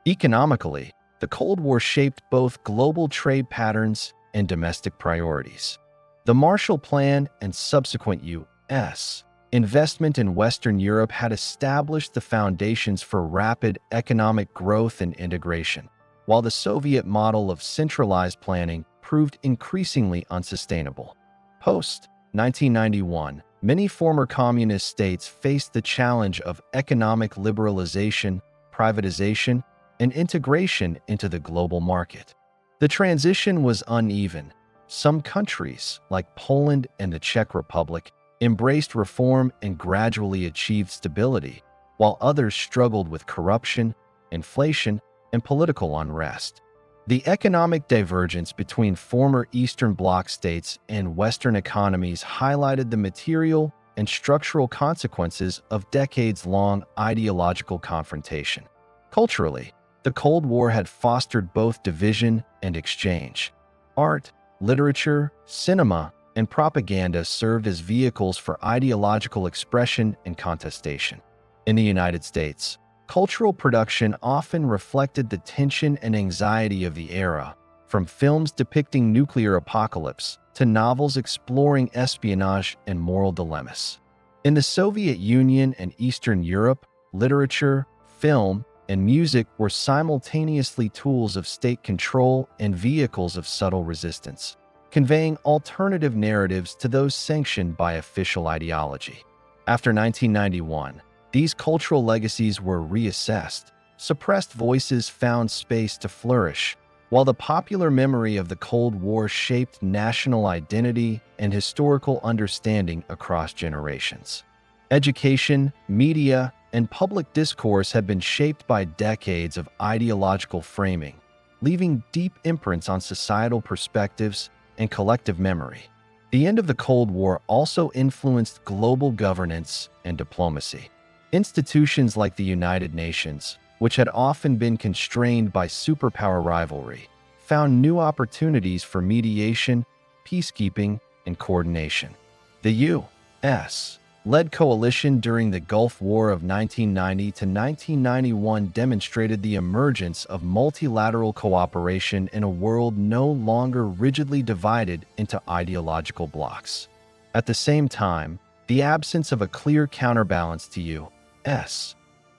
Economically, the Cold War shaped both global trade patterns and domestic priorities. The Marshall Plan and subsequent U.S. investment in Western Europe had established the foundations for rapid economic growth and integration, while the Soviet model of centralized planning proved increasingly unsustainable. Post-1991, many former communist states faced the challenge of economic liberalization, privatization, and integration into the global market. The transition was uneven. Some countries, like Poland and the Czech Republic, embraced reform and gradually achieved stability, while others struggled with corruption, inflation, and political unrest. The economic divergence between former Eastern Bloc states and Western economies highlighted the material and structural consequences of decades-long ideological confrontation. Culturally, the Cold War had fostered both division and exchange. Art, literature, cinema, and propaganda served as vehicles for ideological expression and contestation. In the United States, cultural production often reflected the tension and anxiety of the era, from films depicting nuclear apocalypse to novels exploring espionage and moral dilemmas. In the Soviet Union and Eastern Europe, literature, film, and music were simultaneously tools of state control and vehicles of subtle resistance, conveying alternative narratives to those sanctioned by official ideology. After 1991, these cultural legacies were reassessed. Suppressed voices found space to flourish, while the popular memory of the Cold War shaped national identity and historical understanding across generations. Education, media, and public discourse have been shaped by decades of ideological framing, leaving deep imprints on societal perspectives and collective memory. The end of the Cold War also influenced global governance and diplomacy. Institutions like the United Nations, which had often been constrained by superpower rivalry, found new opportunities for mediation, peacekeeping, and coordination. The U.S. led coalition during the Gulf War of 1990 to 1991 demonstrated the emergence of multilateral cooperation in a world no longer rigidly divided into ideological blocs. At the same time, the absence of a clear counterbalance to U.S.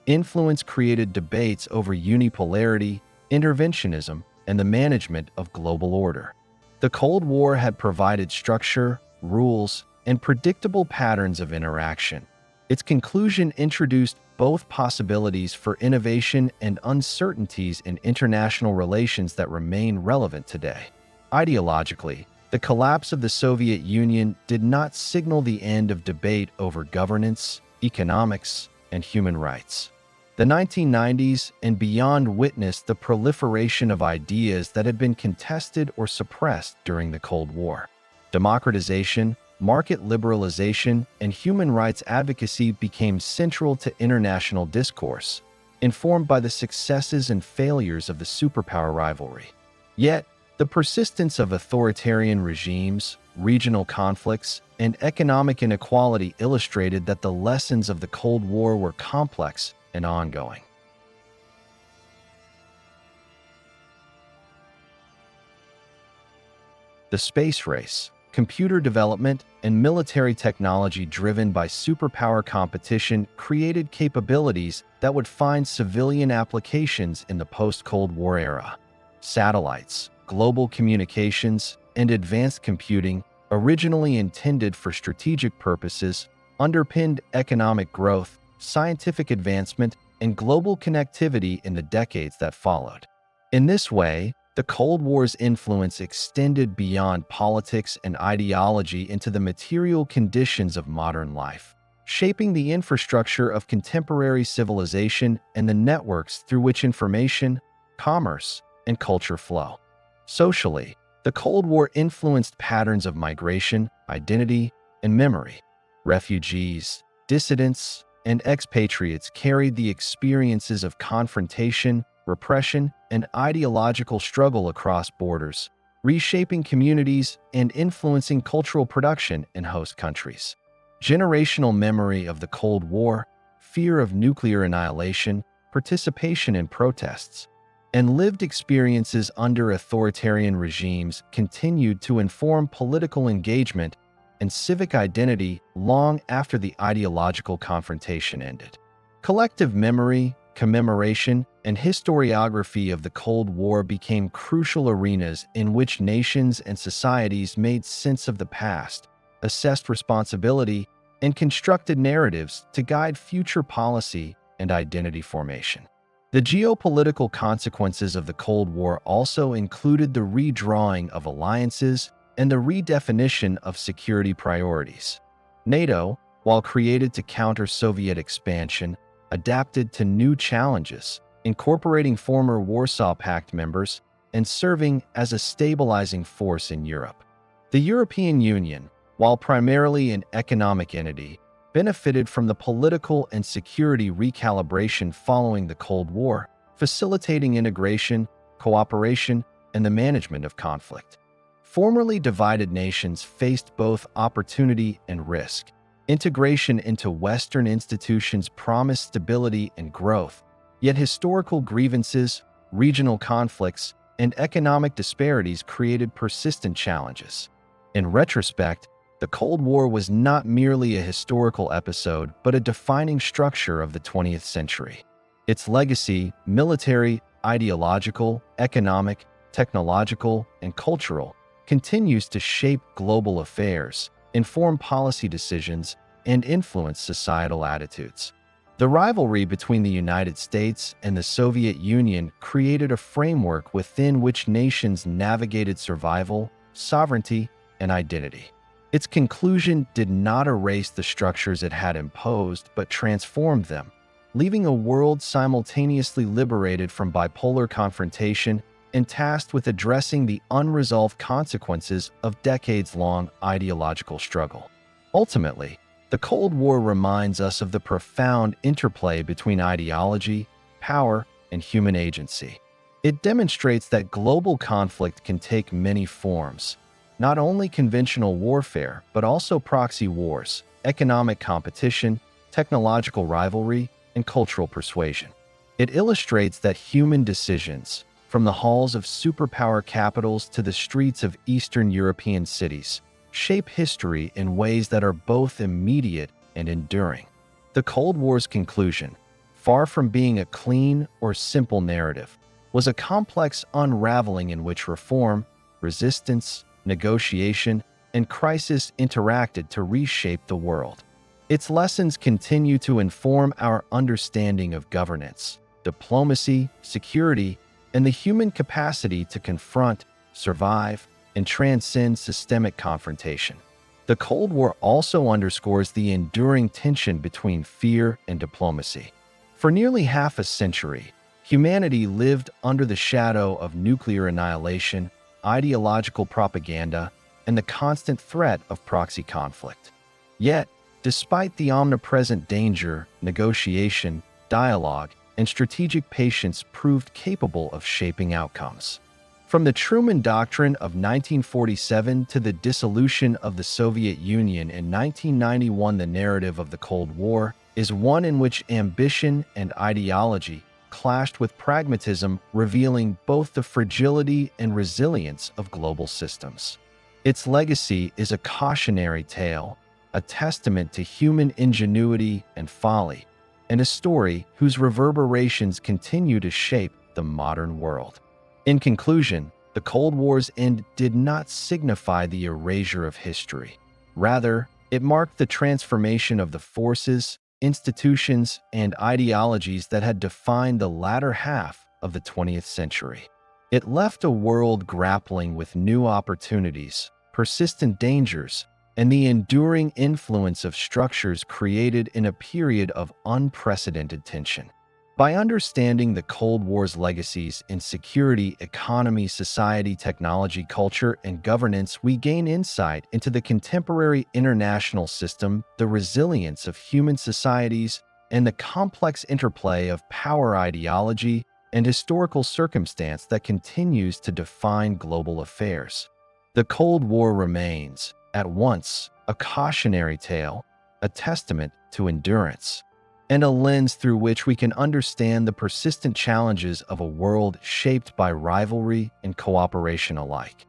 influence created debates over unipolarity, interventionism, and the management of global order. The Cold War had provided structure, rules, and predictable patterns of interaction. Its conclusion introduced both possibilities for innovation and uncertainties in international relations that remain relevant today. Ideologically, the collapse of the Soviet Union did not signal the end of debate over governance, economics, and human rights. The 1990s and beyond witnessed the proliferation of ideas that had been contested or suppressed during the Cold War. Democratization, market liberalization, and human rights advocacy became central to international discourse, informed by the successes and failures of the superpower rivalry. Yet, the persistence of authoritarian regimes, regional conflicts, and economic inequality illustrated that the lessons of the Cold War were complex and ongoing. The space race, computer development, and military technology driven by superpower competition created capabilities that would find civilian applications in the post-Cold War era. Satellites, global communications, and advanced computing, originally intended for strategic purposes, underpinned economic growth, scientific advancement, and global connectivity in the decades that followed. In this way, the Cold War's influence extended beyond politics and ideology into the material conditions of modern life, shaping the infrastructure of contemporary civilization and the networks through which information, commerce, and culture flow. Socially, the Cold War influenced patterns of migration, identity, and memory. Refugees, dissidents, and expatriates carried the experiences of confrontation, repression, and ideological struggle across borders, reshaping communities and influencing cultural production in host countries. Generational memory of the Cold War, fear of nuclear annihilation, participation in protests, and lived experiences under authoritarian regimes continued to inform political engagement and civic identity long after the ideological confrontation ended. Collective memory, commemoration, and historiography of the Cold War became crucial arenas in which nations and societies made sense of the past, assessed responsibility, and constructed narratives to guide future policy and identity formation. The geopolitical consequences of the Cold War also included the redrawing of alliances and the redefinition of security priorities. NATO, while created to counter Soviet expansion, adapted to new challenges, incorporating former Warsaw Pact members and serving as a stabilizing force in Europe. The European Union, while primarily an economic entity, benefited from the political and security recalibration following the Cold War, facilitating integration, cooperation, and the management of conflict. Formerly divided nations faced both opportunity and risk. Integration into Western institutions promised stability and growth, yet historical grievances, regional conflicts, and economic disparities created persistent challenges. In retrospect, the Cold War was not merely a historical episode, but a defining structure of the 20th century. Its legacy, military, ideological, economic, technological, and cultural, continues to shape global affairs, inform policy decisions, and influence societal attitudes. The rivalry between the United States and the Soviet Union created a framework within which nations navigated survival, sovereignty, and identity. Its conclusion did not erase the structures it had imposed, but transformed them, leaving a world simultaneously liberated from bipolar confrontation and tasked with addressing the unresolved consequences of decades-long ideological struggle. Ultimately, the Cold War reminds us of the profound interplay between ideology, power, and human agency. It demonstrates that global conflict can take many forms, not only conventional warfare, but also proxy wars, economic competition, technological rivalry, and cultural persuasion. It illustrates that human decisions, from the halls of superpower capitals to the streets of Eastern European cities, shape history in ways that are both immediate and enduring. The Cold War's conclusion, far from being a clean or simple narrative, was a complex unraveling in which reform, resistance, negotiation, and crisis interacted to reshape the world. Its lessons continue to inform our understanding of governance, diplomacy, security, and the human capacity to confront, survive, and transcend systemic confrontation. The Cold War also underscores the enduring tension between fear and diplomacy. For nearly half a century, humanity lived under the shadow of nuclear annihilation, ideological propaganda, and the constant threat of proxy conflict. Yet, despite the omnipresent danger, negotiation, dialogue, and strategic patience proved capable of shaping outcomes. From the Truman Doctrine of 1947 to the dissolution of the Soviet Union in 1991, the narrative of the Cold War is one in which ambition and ideology clashed with pragmatism, revealing both the fragility and resilience of global systems. Its legacy is a cautionary tale, a testament to human ingenuity and folly, and a story whose reverberations continue to shape the modern world. In conclusion, the Cold War's end did not signify the erasure of history. Rather, it marked the transformation of the forces, institutions, and ideologies that had defined the latter half of the 20th century. It left a world grappling with new opportunities, persistent dangers, and the enduring influence of structures created in a period of unprecedented tension. By understanding the Cold War's legacies in security, economy, society, technology, culture, and governance, we gain insight into the contemporary international system, the resilience of human societies, and the complex interplay of power, ideology, and historical circumstance that continues to define global affairs. The Cold War remains, at once, a cautionary tale, a testament to endurance, and a lens through which we can understand the persistent challenges of a world shaped by rivalry and cooperation alike.